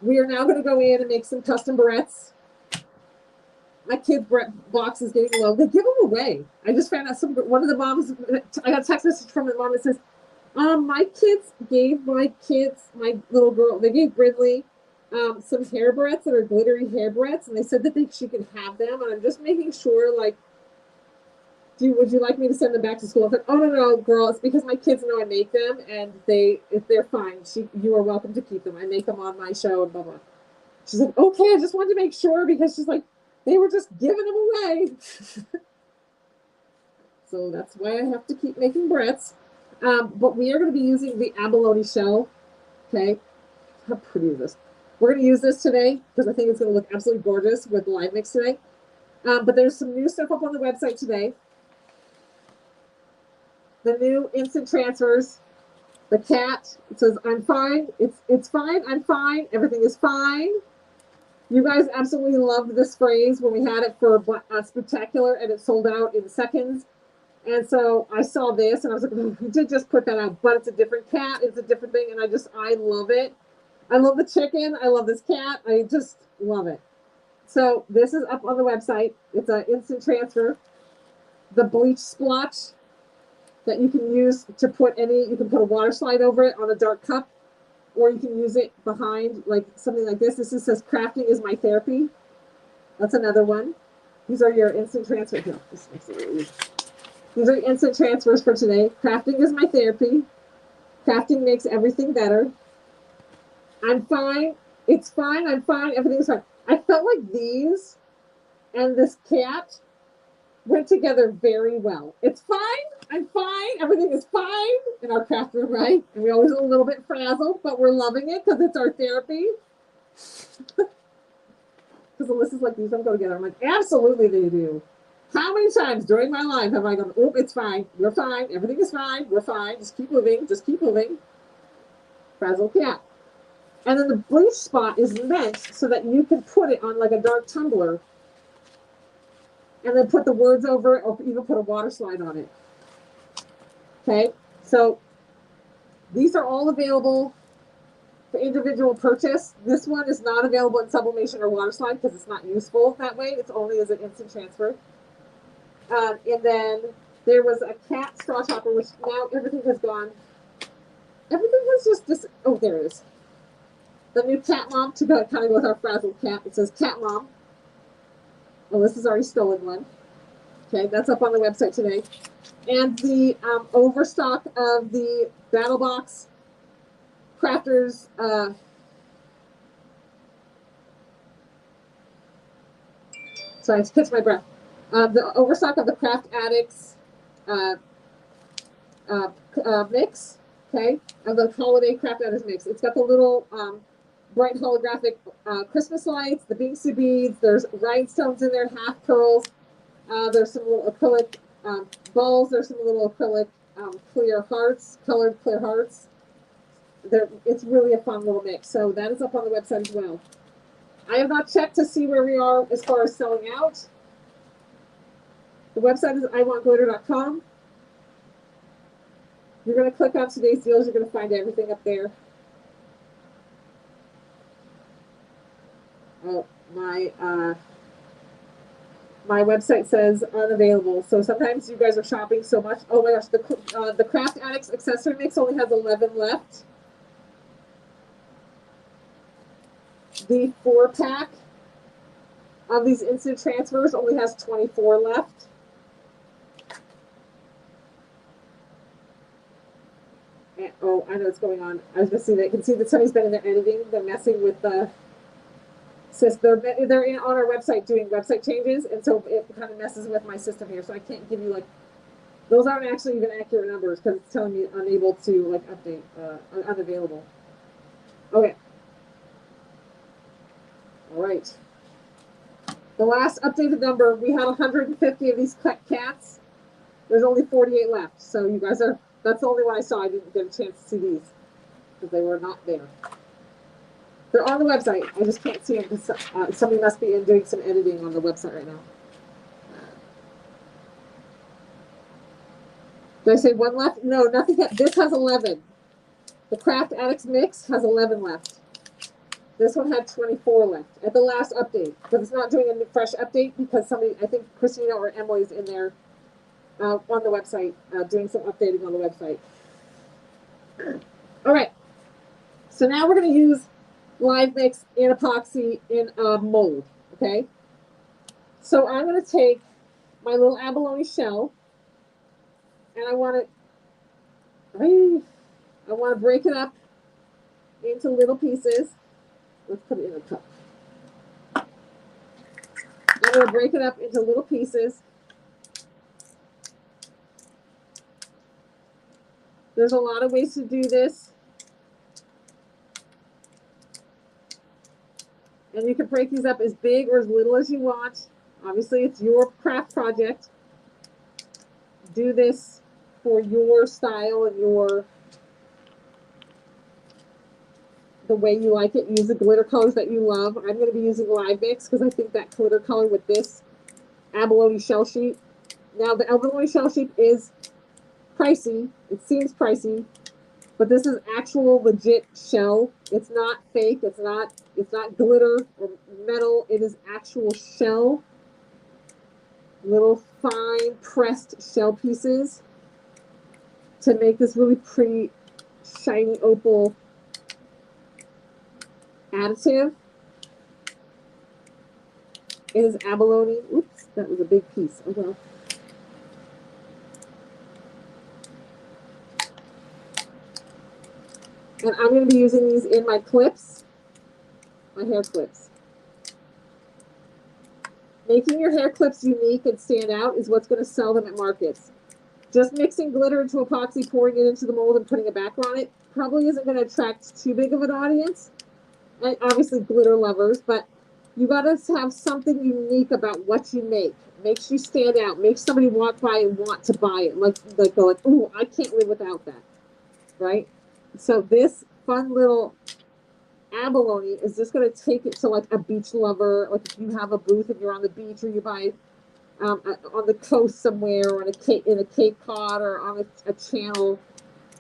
We are now going to go in and make some custom barrettes. My kid's box is getting low. They give them away. I just found out one of the moms, I got a text message from the mom that says, my kids gave my little girl, they gave Bridley some hair barrettes that are glittery hair barrettes, and they said that she could have them, and I'm just making sure, like, would you like me to send them back to school? I said, oh, no, girl, it's because my kids know I make them, and if they're fine, you are welcome to keep them. I make them on my show, and blah, blah. She's like, okay, I just wanted to make sure, because she's like, they were just giving them away. So that's why I have to keep making barrettes. But we are going to be using the Abalone shell. Okay. How pretty is this? We're going to use this today because I think it's going to look absolutely gorgeous with live mix today. But there's some new stuff up on the website today. The new instant transfers. The cat, it says, I'm fine. It's fine. I'm fine. Everything is fine. You guys absolutely loved this phrase when we had it for Spectacular, and it sold out in seconds. And so I saw this, and I was like, oh, you did just put that out, but it's a different cat. It's a different thing, and I love it. I love the chicken. I love this cat. I just love it. So this is up on the website. It's an instant transfer. The bleach splotch. that you can use to put you can put a water slide over it on a dark cup, or you can use it behind, like something like this. This just says crafting is my therapy. That's another one. These are your instant transfers. No, this makes it really easy. These are instant transfers for today. Crafting is my therapy. Crafting makes everything better. I'm fine. It's fine. I'm fine. Everything's fine. I felt like these and this cat went together very well. It's fine. I'm fine. Everything is fine in our craft room, right? And we always a little bit frazzled, but we're loving it because it's our therapy. Because Alyssa's like, these don't go together. I'm like, absolutely they do. How many times during my life have I gone, oh, it's fine. We're fine. Everything is fine. We're fine. Just keep moving. Just keep moving. Frazzled cat. And then the bleach spot is meant so that you can put it on like a dark tumbler and then put the words over it, or even put a water slide on it. Okay, so these are all available for individual purchase. This one is not available in sublimation or water slide because it's not useful that way. It's only as an instant transfer. And then there was a cat straw topper, which now everything has gone. Everything has just oh, there it is. The new cat mom to go kind of go with our frazzled cat. It says cat mom. Oh, this is already stolen one. Okay, that's up on the website today. And the overstock of the Battle Box Crafters sorry, I just catch my breath. The overstock of the Craft Addicts mix, okay, of the holiday Craft Addicts mix. It's got the little bright holographic Christmas lights, the Binksy beads. There's rhinestones in there, half pearls. There's some little acrylic balls. There's some little acrylic clear hearts, colored clear hearts. It's really a fun little mix. So that is up on the website as well. I have not checked to see where we are as far as selling out. The website is iwantglitter.com. You're going to click on today's deals. You're going to find everything up there. Oh, my website says unavailable. So sometimes you guys are shopping so much. Oh my gosh, the Craft Addicts accessory mix only has 11 left. The 4-pack of these instant transfers only has 24 left. And, oh, I know what's going on. I was going to see that. You can see that somebody's been in there editing. They're messing with the system. They're on our website doing website changes, and so it kind of messes with my system here. So I can't give you like, those aren't actually even accurate numbers because it's telling me unable to like update, unavailable. Okay. All right. The last updated number, we had 150 of these cats. There's only 48 left. So you guys are, that's the only one I saw. I didn't get a chance to see these because they were not there. They're on the website. I just can't see them because somebody must be doing some editing on the website right now. Did I say one left? No, nothing. This has 11. The Craft Addicts mix has 11 left. This one had 24 left at the last update, but it's not doing a fresh update because somebody, I think Christina or Emily's in there on the website doing some updating on the website. All right. So now we're going to use live mix in epoxy in a mold, okay? So I'm going to take my little abalone shell and I want to break it up into little pieces. Let's put it in a cup. I'm going to break it up into little pieces. There's a lot of ways to do this. And you can break these up as big or as little as you want. Obviously, it's your craft project. Do this for your style and the way you like it. Use the glitter colors that you love. I'm going to be using Live Mix because I think that glitter color with this abalone shell sheet. Now, the abalone shell sheet is pricey. It seems pricey, but this is actual legit shell. It's not fake. It's not glitter or metal. It is actual shell. Little fine pressed shell pieces. to make this really pretty shiny opal additive is abalone. Oops, that was a big piece. Oh well. And I'm going to be using these in my clips, my hair clips. Making your hair clips unique and stand out is what's going to sell them at markets. Just mixing glitter into epoxy, pouring it into the mold, and putting a backer on it probably isn't going to attract too big of an audience. And obviously glitter lovers, but you got to have something unique about what you make. Makes you stand out. Makes somebody walk by and want to buy it. Like go like, ooh, I can't live without that. Right? So this fun little abalone is just going to take it to like a beach lover. Like if you have a booth and you're on the beach, or you buy on the coast somewhere, or in a Cape Cod, or on a channel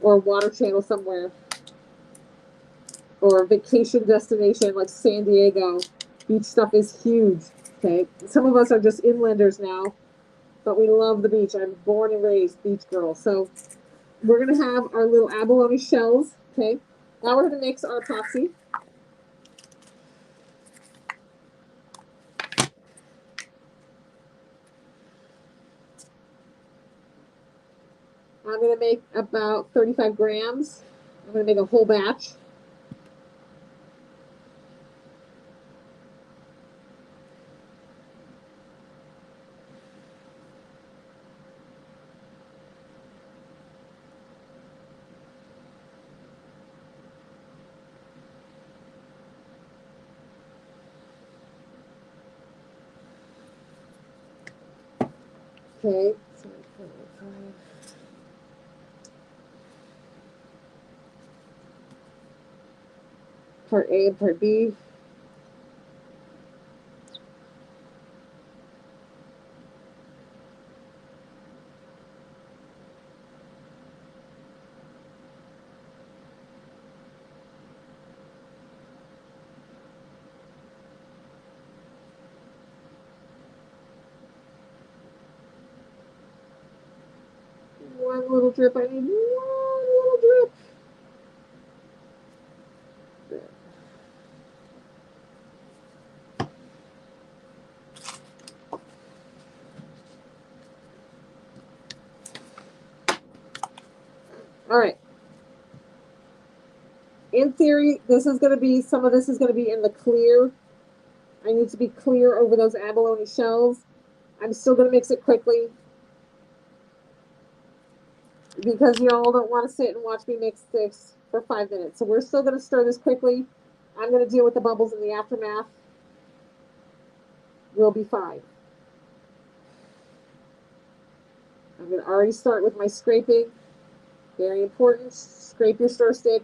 or a water channel somewhere, or a vacation destination like San Diego. Beach stuff is huge. Okay, some of us are just inlanders now, but we love the beach. I'm born and raised beach girl. So we're gonna have our little abalone shells. Okay, now we're gonna mix our epoxy. I'm gonna make about 35 grams. I'm gonna make a whole batch. Okay, so part A and part B. One little drip. I need one little drip. There. All right. In theory, this is going to be, some of this is going to be in the clear. I need to be clear over those abalone shells. I'm still going to mix it quickly because y'all don't want to sit and watch me mix this for 5 minutes. So we're still going to stir this quickly. I'm going to deal with the bubbles in the aftermath. We'll be fine. I'm going to already start with my scraping. Very important. Scrape your stir stick.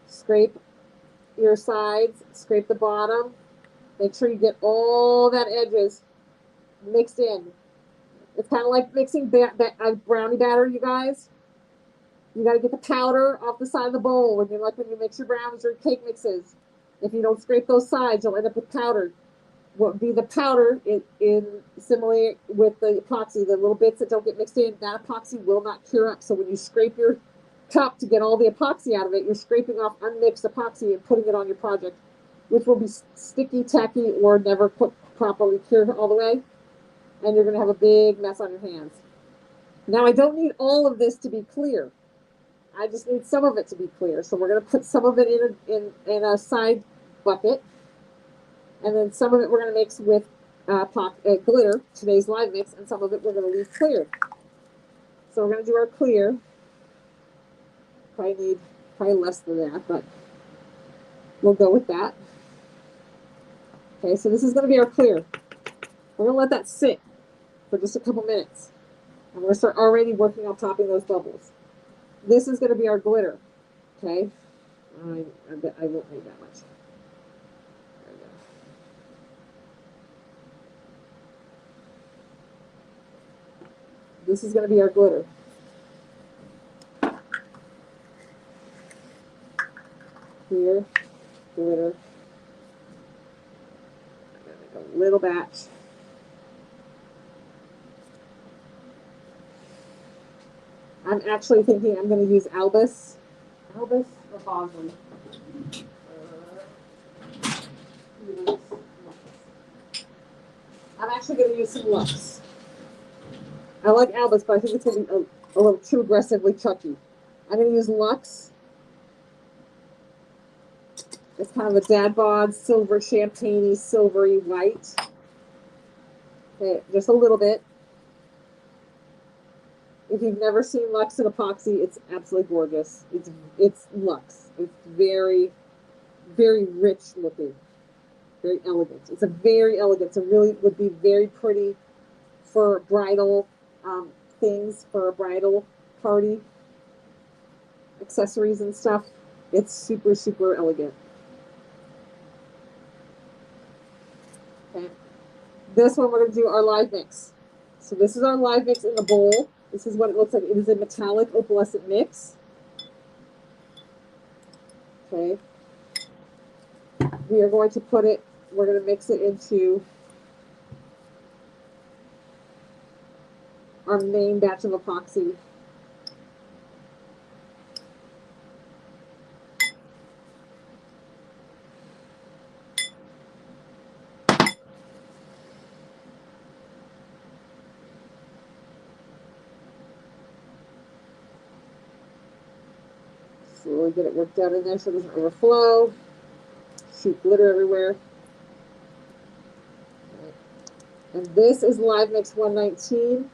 Scrape your sides. Scrape the bottom. Make sure you get all that edges mixed in. It's kind of like mixing brownie batter, you guys. You got to get the powder off the side of the bowl when you mix your brownies or cake mixes. If you don't scrape those sides, you'll end up with powder. What would be the powder in similarly with the epoxy, the little bits that don't get mixed in, that epoxy will not cure up. So when you scrape your cup to get all the epoxy out of it, you're scraping off unmixed epoxy and putting it on your project, which will be sticky, tacky, or never properly cured all the way. And you're going to have a big mess on your hands. Now, I don't need all of this to be clear. I just need some of it to be clear. So we're going to put some of it in a side bucket. And then some of it we're going to mix with glitter, today's live mix, and some of it we're going to leave clear. So we're going to do our clear. Probably less than that, but we'll go with that. Okay, so this is going to be our clear. We're going to let that sit for just a couple minutes. I'm going to start already working on popping those bubbles. This is going to be our glitter. Okay, I bet I won't need that much. There we go. This is going to be our glitter. Clear, glitter. I'm going to make a little batch. I'm actually thinking I'm going to use Albus. Albus or Bosley? I'm actually going to use some Lux. I like Albus, but I think it's going to be a little too aggressively chucky. I'm going to use Lux. It's kind of a dad bod, silver, champagne-y, silvery white. Okay, just a little bit. If you've never seen Lux in epoxy, it's absolutely gorgeous. It's Lux. It's very, very rich looking, very elegant. It's a very elegant. It really would be very pretty for bridal things, for a bridal party, accessories and stuff. It's super, super elegant. Okay. This one we're going to do our live mix. So this is our live mix in the bowl. This is what it looks like. It is a metallic opalescent mix. Okay. We are going to put it, we're going to mix it into our main batch of epoxy. Slowly get it worked out in there so it doesn't overflow. Shoot glitter everywhere. Okay. And this is Live Mix 119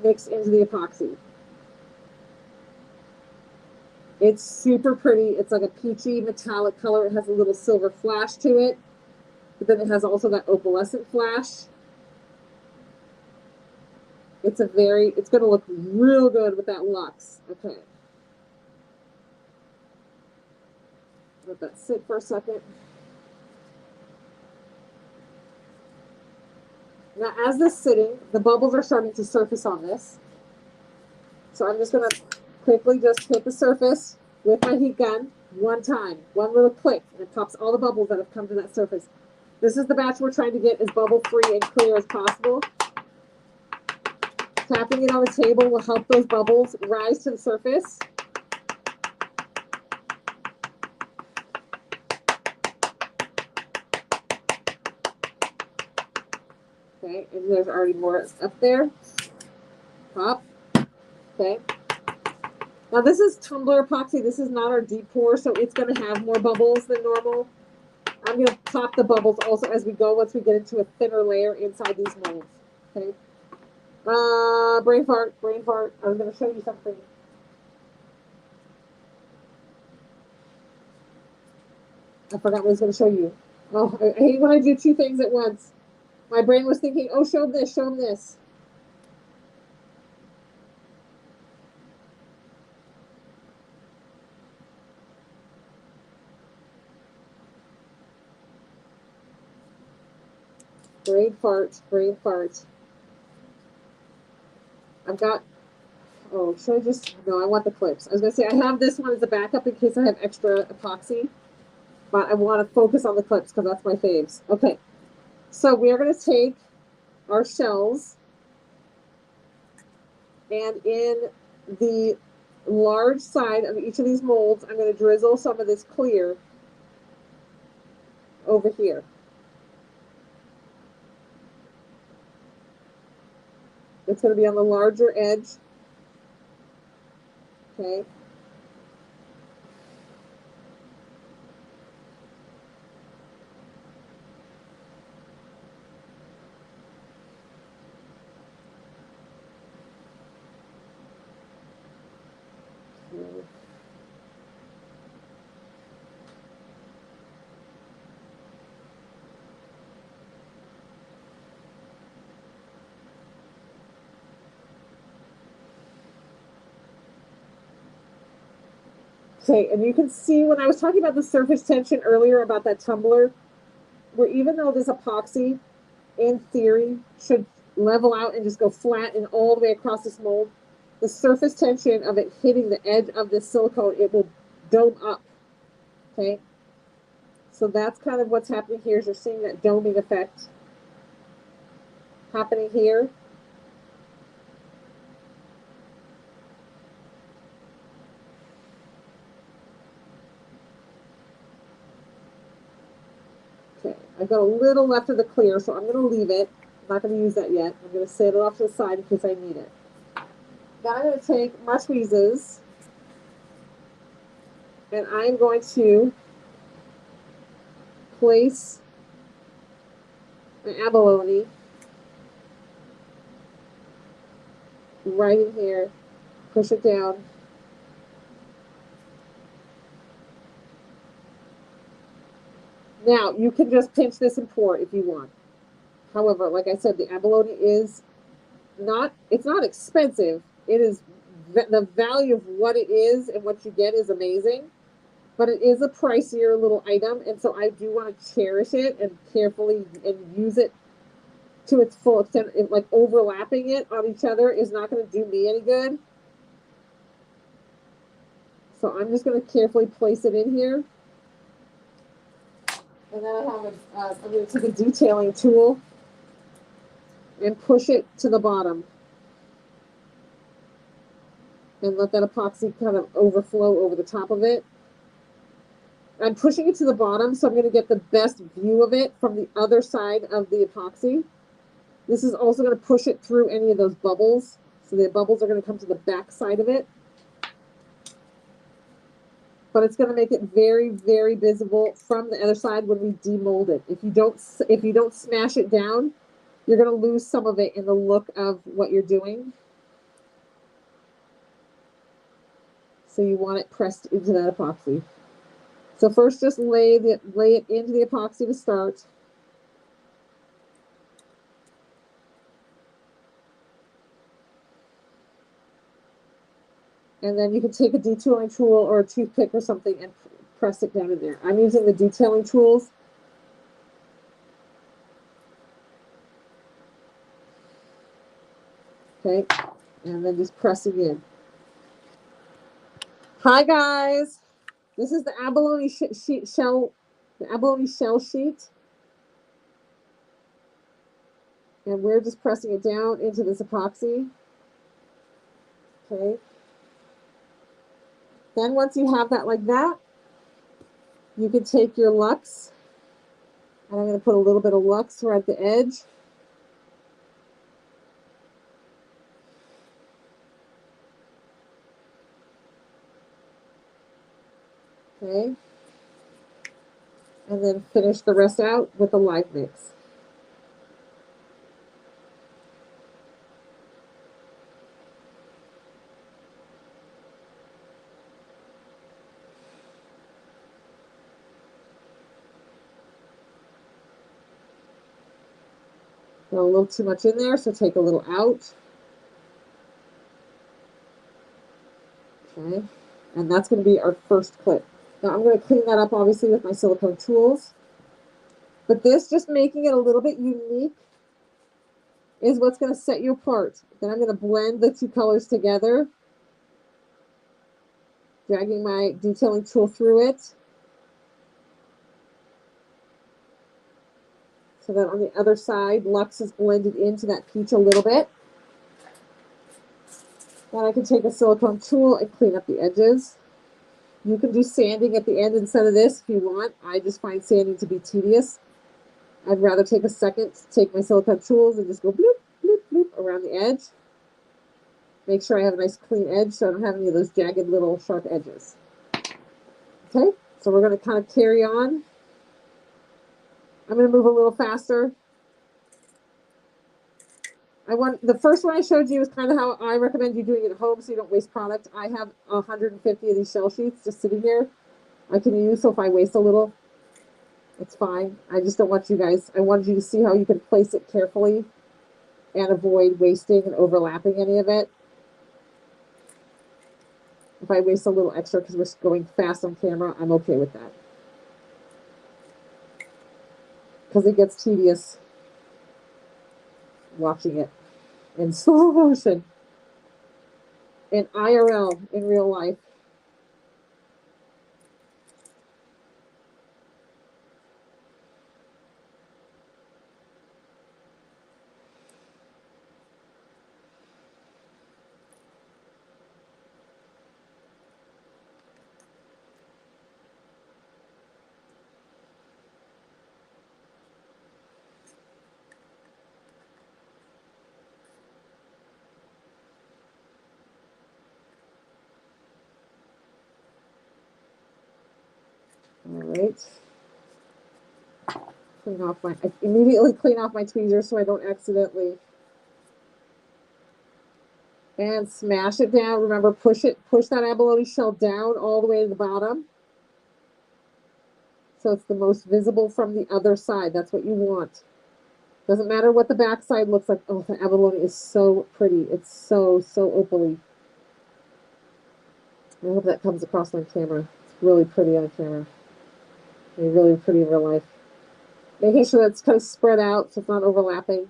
mixed into the epoxy. It's super pretty. It's like a peachy metallic color. It has a little silver flash to it, but then it has also that opalescent flash. It's going to look real good with that Lux. Okay. Let that sit for a second. Now, as this is sitting, the bubbles are starting to surface on this. So I'm just going to quickly just hit the surface with my heat gun one time. One little click, and it pops all the bubbles that have come to that surface. This is the batch we're trying to get as bubble-free and clear as possible. Tapping it on the table will help those bubbles rise to the surface. Okay, and there's already more up there. Pop. Okay. Now this is tumbler epoxy. This is not our deep pour, so it's going to have more bubbles than normal. I'm going to pop the bubbles also as we go once we get into a thinner layer inside these molds. Okay. Brain fart, brain fart. I was going to show you something. I forgot what I was going to show you. Oh, I hate when I do two things at once. My brain was thinking, oh, show them this, show them this. Brain fart, brain fart. I've got, oh, should I just, no, I want the clips. I was going to say, I have this one as a backup in case I have extra epoxy, but I want to focus on the clips because that's my faves. Okay, so we are going to take our shells, and in the large side of each of these molds, I'm going to drizzle some of this clear over here. It's going to be on the larger edge. Okay. Okay, and you can see when I was talking about the surface tension earlier about that tumbler, where even though this epoxy, in theory, should level out and just go flat and all the way across this mold, the surface tension of it hitting the edge of this silicone, it will dome up. Okay, so that's kind of what's happening here. Is you're seeing that doming effect happening here. I've got a little left of the clear, so I'm going to leave it. I'm not going to use that yet. I'm going to set it off to the side in case I need it. Then I'm going to take my tweezers, and I'm going to place my abalone right in here, push it down. Now, you can just pinch this and pour if you want. However, like I said, the abalone is it's not expensive. It is, the value of what it is and what you get is amazing, but it is a pricier little item. And so I do want to cherish it and carefully and use it to its full extent. Like overlapping it on each other is not going to do me any good. So I'm just going to carefully place it in here. And then I have I'm going to take a detailing tool and push it to the bottom. And let that epoxy kind of overflow over the top of it. I'm pushing it to the bottom, so I'm going to get the best view of it from the other side of the epoxy. This is also going to push it through any of those bubbles. So the bubbles are going to come to the back side of it. But it's going to make it very, very visible from the other side when we demold it. If you don't smash it down, you're going to lose some of it in the look of what you're doing. So you want it pressed into that epoxy. So first just lay it into the epoxy to start. And then you can take a detailing tool or a toothpick or something and press it down in there. I'm using the detailing tools. Okay, and then just pressing in. Hi guys, this is the abalone shell sheet, and we're just pressing it down into this epoxy. Okay. Then once you have that like that, you can take your Lux, and I'm going to put a little bit of Lux right at the edge. Okay. And then finish the rest out with a live mix. Got a little too much in there, so take a little out. Okay, and that's going to be our first clip. Now I'm going to clean that up obviously with my silicone tools. But this, just making it a little bit unique, is what's going to set you apart. Then I'm going to blend the two colors together, dragging my detailing tool through it. So that on the other side, Lux is blended into that peach a little bit. Then I can take a silicone tool and clean up the edges. You can do sanding at the end instead of this if you want. I just find sanding to be tedious. I'd rather take a second to take my silicone tools and just go bloop, bloop, bloop around the edge. Make sure I have a nice clean edge so I don't have any of those jagged little sharp edges. Okay, so we're going to kind of carry on. I'm going to move a little faster. The first one I showed you is kind of how I recommend you doing it at home so you don't waste product. I have 150 of these shell sheets just sitting here I can use, so if I waste a little, it's fine. I just don't want you guys, I wanted you to see how you can place it carefully and avoid wasting and overlapping any of it. If I waste a little extra because we're going fast on camera, I'm okay with that. Because it gets tedious watching it in slow motion, in IRL, in real life. All right. I immediately clean off my tweezers so I don't accidentally. And smash it down. Remember, push that abalone shell down all the way to the bottom. So it's the most visible from the other side. That's what you want. Doesn't matter what the back side looks like. Oh, the abalone is so pretty. It's so opaly. I hope that comes across on camera. It's really pretty on camera. And really pretty in real life. Making sure that's kind of spread out so it's not overlapping.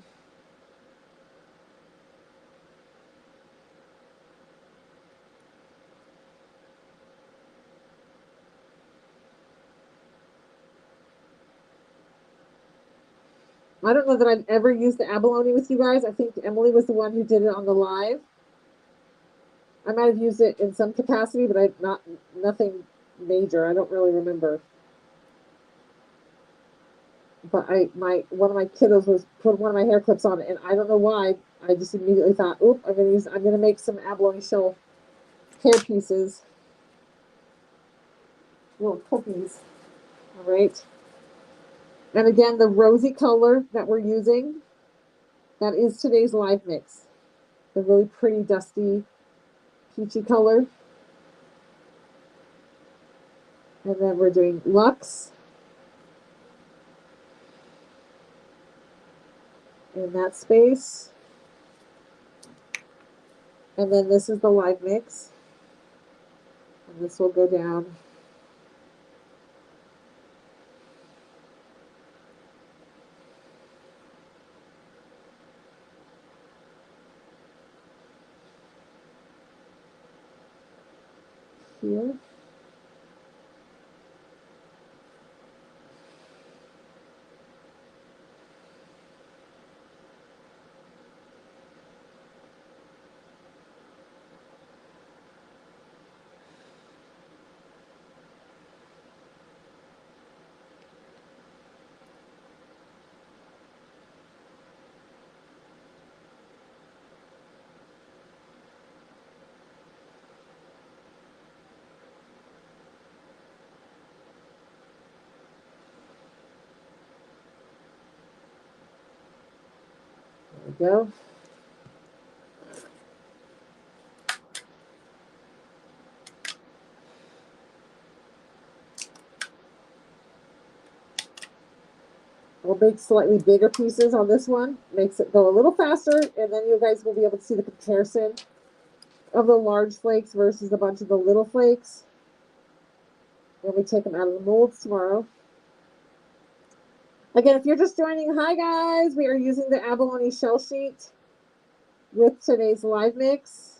I don't know that I've ever used the abalone with you guys. I think Emily was the one who did it on the live. I might have used it in some capacity, but nothing major. I don't really remember. But one of my kiddos was put one of my hair clips on it, and I don't know why. I just immediately thought, oop, I'm gonna make some abalone shell hair pieces. Little cookies. All right. And again, the rosy color that we're using, that is today's live mix. The really pretty, dusty, peachy color. And then we're doing Luxe. In that space. And then this is the live mix. And this will go down. Here. There we go. We'll make slightly bigger pieces on this one. Makes it go a little faster, and then you guys will be able to see the comparison of the large flakes versus a bunch of the little flakes. When we take them out of the molds tomorrow. Again, if you're just joining, hi guys! We are using the abalone shell sheet with today's live mix.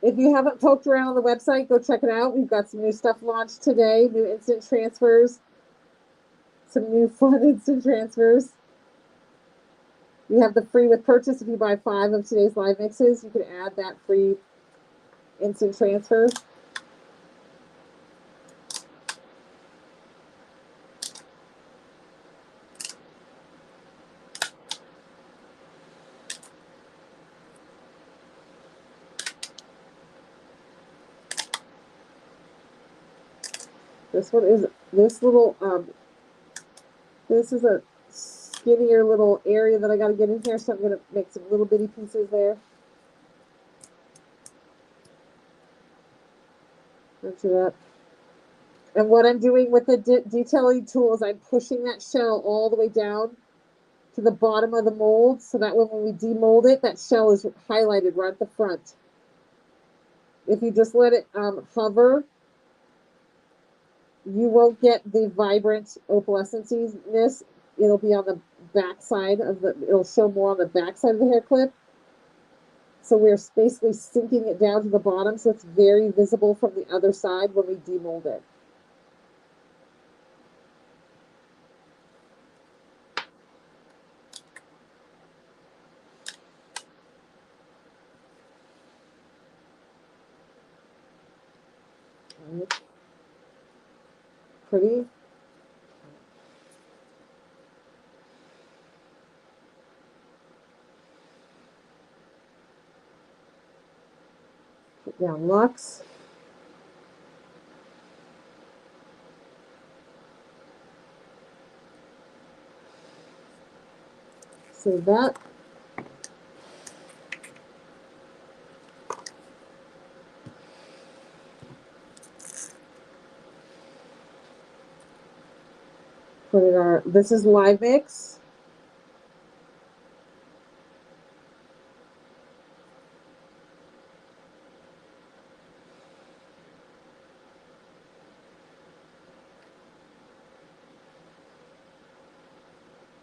If you haven't poked around on the website, go check it out. We've got some new stuff launched today, new instant transfers, some new fun instant transfers. We have the free with purchase. If you buy 5 of today's live mixes, you can add that free instant transfer. This one is this is a skinnier little area that I got to get in here, so I'm going to make some little bitty pieces there. Bunch of that. And what I'm doing with the detailing tool is I'm pushing that shell all the way down to the bottom of the mold, so that when we demold it, that shell is highlighted right at the front. If you just let it hover, you won't get the vibrant opalescency-ness. It'll be on the back side of it'll show more on the back side of the hair clip. So we're basically sinking it down to the bottom so it's very visible from the other side when we demold it. pretty? Put down Lux. Save that. Put in our, this is live mix.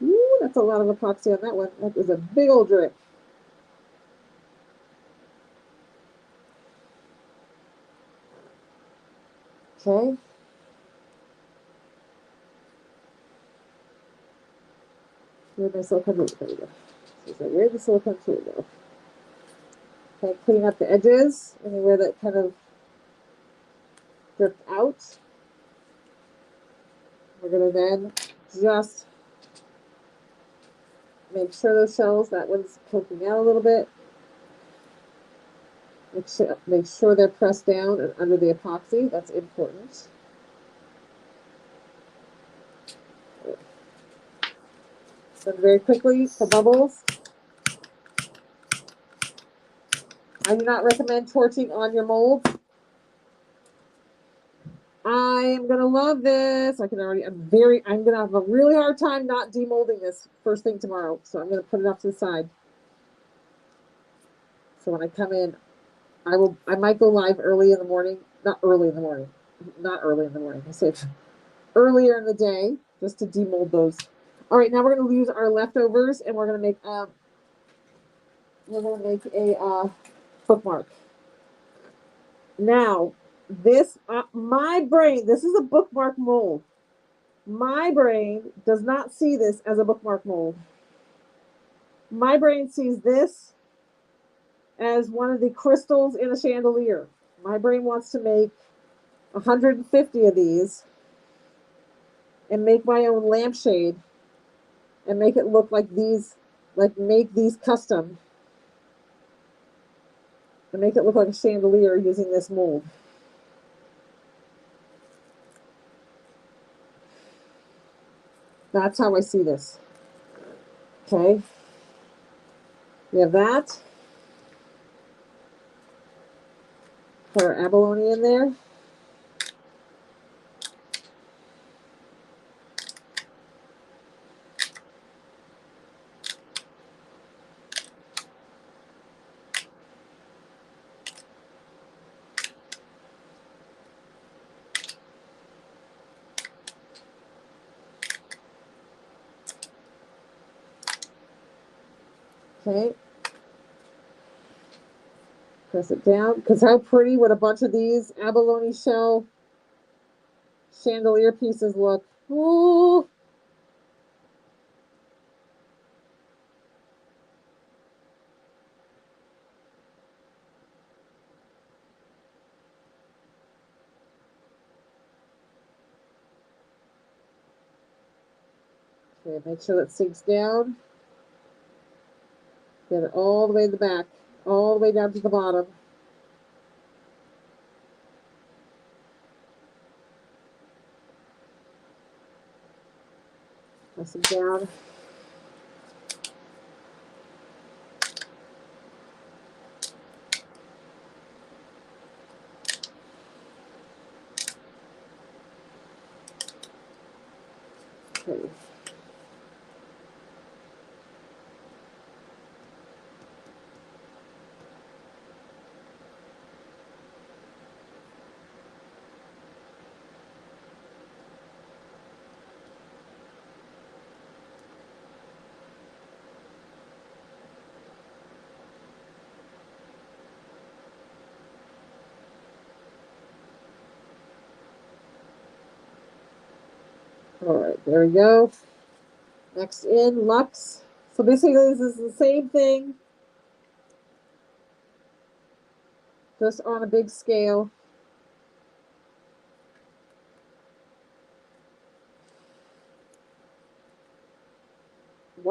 Ooh, that's a lot of epoxy on that one. That is a big old drip. Okay. Where'd my silicone go? There we go. So where'd the silicone tool go? Okay, clean up the edges, anywhere that kind of dripped out. We're gonna then just make sure those shells, that one's poking out a little bit. Make sure they're pressed down and under the epoxy. That's important. Then very quickly for bubbles. I do not recommend torching on your mold. I'm gonna love this. I'm gonna have a really hard time not demolding this first thing tomorrow. So I'm gonna put it off to the side. So when I come in, I might go live early in the morning. Not early in the morning. I say earlier in the day just to demold those. All right, now we're gonna use our leftovers and we're gonna make a bookmark. Now, this my brain, this is a bookmark mold. My brain does not see this as a bookmark mold. My brain sees this as one of the crystals in a chandelier. My brain wants to make 150 of these and make my own lampshade and make it look like these, like make these custom and make it look like a chandelier using this mold. That's how I see this. Okay. We have that. Put our abalone in there. Okay. Press it down. Because how pretty would a bunch of these abalone shell chandelier pieces look? Ooh. Okay, make sure that sinks down. Get it all the way to the back, all the way down to the bottom. Press it down. Okay. All right, there we go. Next in, Lux. So basically this is the same thing, just on a big scale.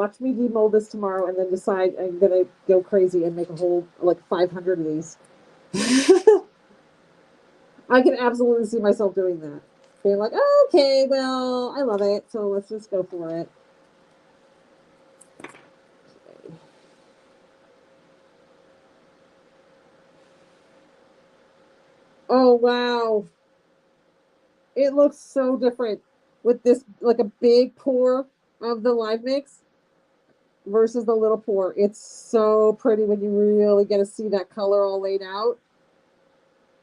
watch me demold this tomorrow and then decide I'm gonna go crazy and make a whole like 500 of these. I can absolutely see myself doing that. Being like, oh, okay, well, I love it, so let's just go for it. Oh, wow. It looks so different with this, like a big pour of the live mix versus the little pour. It's so pretty when you really get to see that color all laid out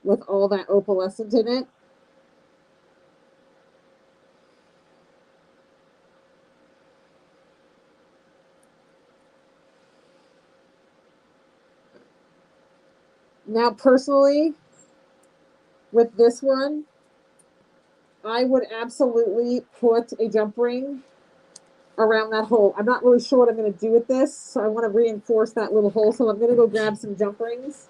with all that opalescent in it. Now, personally, with this one, I would absolutely put a jump ring around that hole. I'm not really sure what I'm going to do with this, so I want to reinforce that little hole. So I'm going to go grab some jump rings.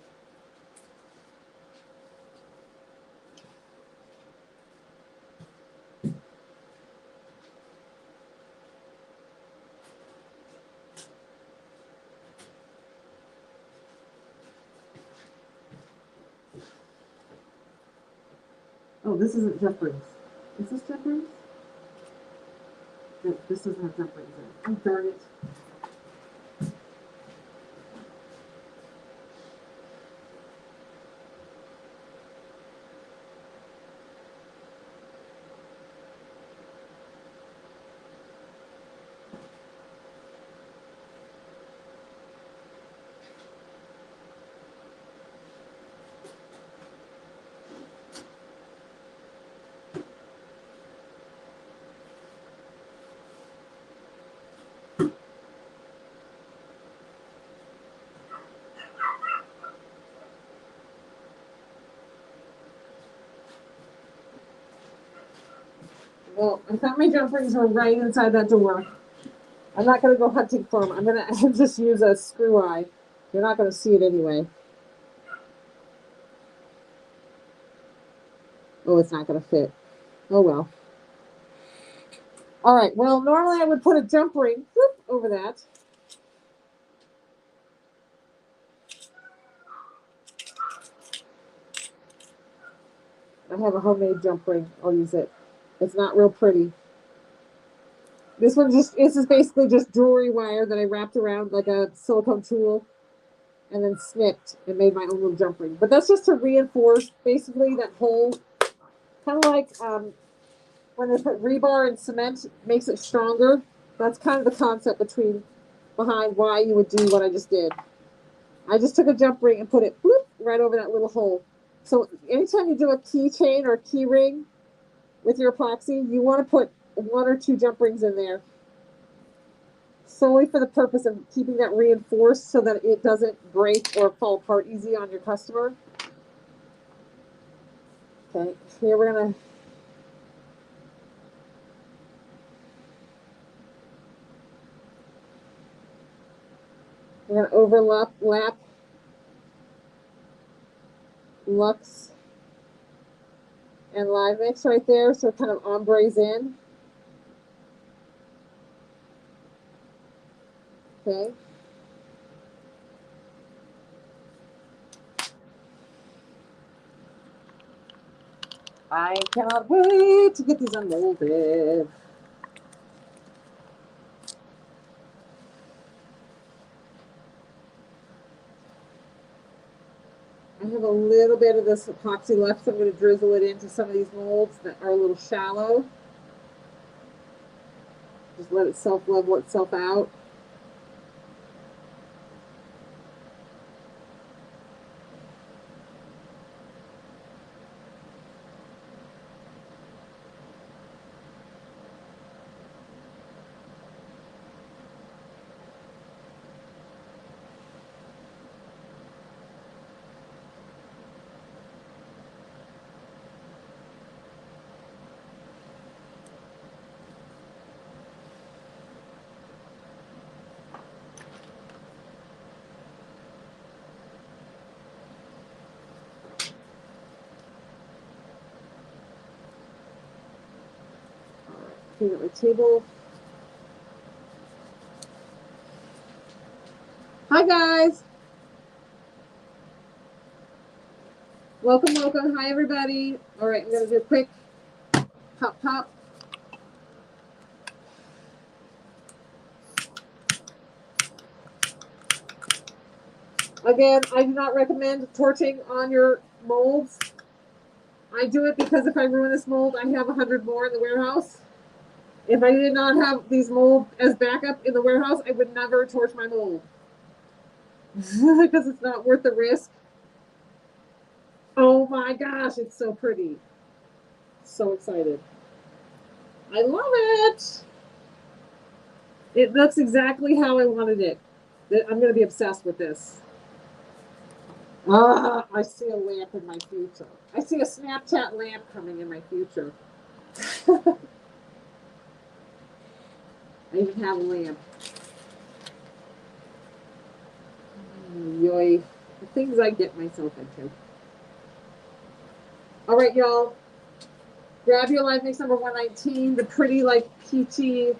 Oh, this isn't jump rings. Is this jump rings? No, this doesn't have jump rings in it. Oh, darn it. Well, I thought my jump rings were right inside that door. I'm not going to go hunting for them. I'm going to just use a screw eye. You're not going to see it anyway. Oh, it's not going to fit. Oh, well. All right. Well, normally I would put a jump ring whoop, over that. I have a homemade jump ring. I'll use it. It's not real pretty. This is basically just jewelry wire that I wrapped around like a silicone tool and then snipped and made my own little jump ring. But that's just to reinforce basically that hole. Kind of like when they put rebar and cement, makes it stronger. That's kind of the concept behind why you would do what I just did. I just took a jump ring and put it bloop, right over that little hole. So anytime you do a keychain or key ring with your epoxy, you want to put 1 or 2 jump rings in there. Solely for the purpose of keeping that reinforced so that it doesn't break or fall apart easy on your customer. Okay, here we're going to overlap Lux and Live Mix right there, so it kind of ombres in. Okay. I cannot wait to get these unmolded. I have a little bit of this epoxy left, so I'm going to drizzle it into some of these molds that are a little shallow. Just let it self-level itself out. Clean up my table. Hi guys. Welcome, welcome. Hi everybody. All right, I'm gonna do a quick pop pop. Again, I do not recommend torching on your molds. I do it because if I ruin this mold, I have 100 more in the warehouse. If I did not have these molds as backup in the warehouse, I would never torch my mold. Because it's not worth the risk. Oh my gosh, it's so pretty. So excited. I love it. It looks exactly how I wanted it. I'm going to be obsessed with this. Ah, I see a lamp in my future. I see a Snapchat lamp coming in my future. I even have a lamp. Yoy. The things I get myself into. All right, y'all. Grab your Live Mix number 119. The pretty, like, peachy,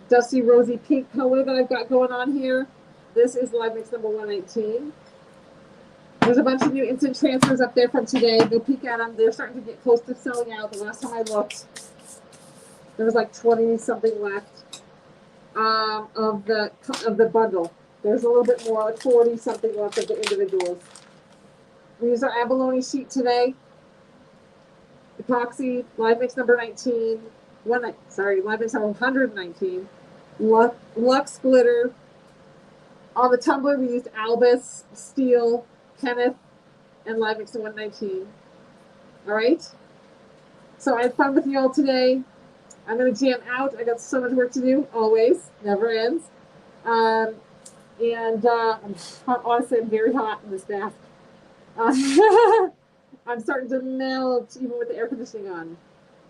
dusty, rosy pink color that I've got going on here. This is Live Mix number 119. There's a bunch of new instant transfers up there from today. Go peek at them. They're starting to get close to selling out. The last time I looked, there was like 20 something left of the bundle. There's a little bit more, like 40 something left of the individuals. We used our Abalone sheet today. Epoxy, Live Mix number 19. Live Mix number 119. Lux glitter. On the tumbler, we used Albus, Steel, Kenneth, and Live Mix 119. All right. So I had fun with you all today. I'm going to jam out. I got so much work to do, always. Never ends. Honestly, I'm very hot in this bath. I'm starting to melt even with the air conditioning on.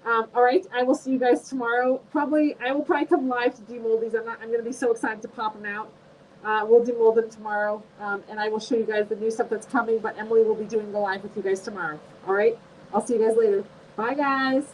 All right, I will see you guys tomorrow. I will probably come live to demold these. I'm going to be so excited to pop them out. We'll demold them tomorrow, and I will show you guys the new stuff that's coming. But Emily will be doing the live with you guys tomorrow. All right, I'll see you guys later. Bye, guys.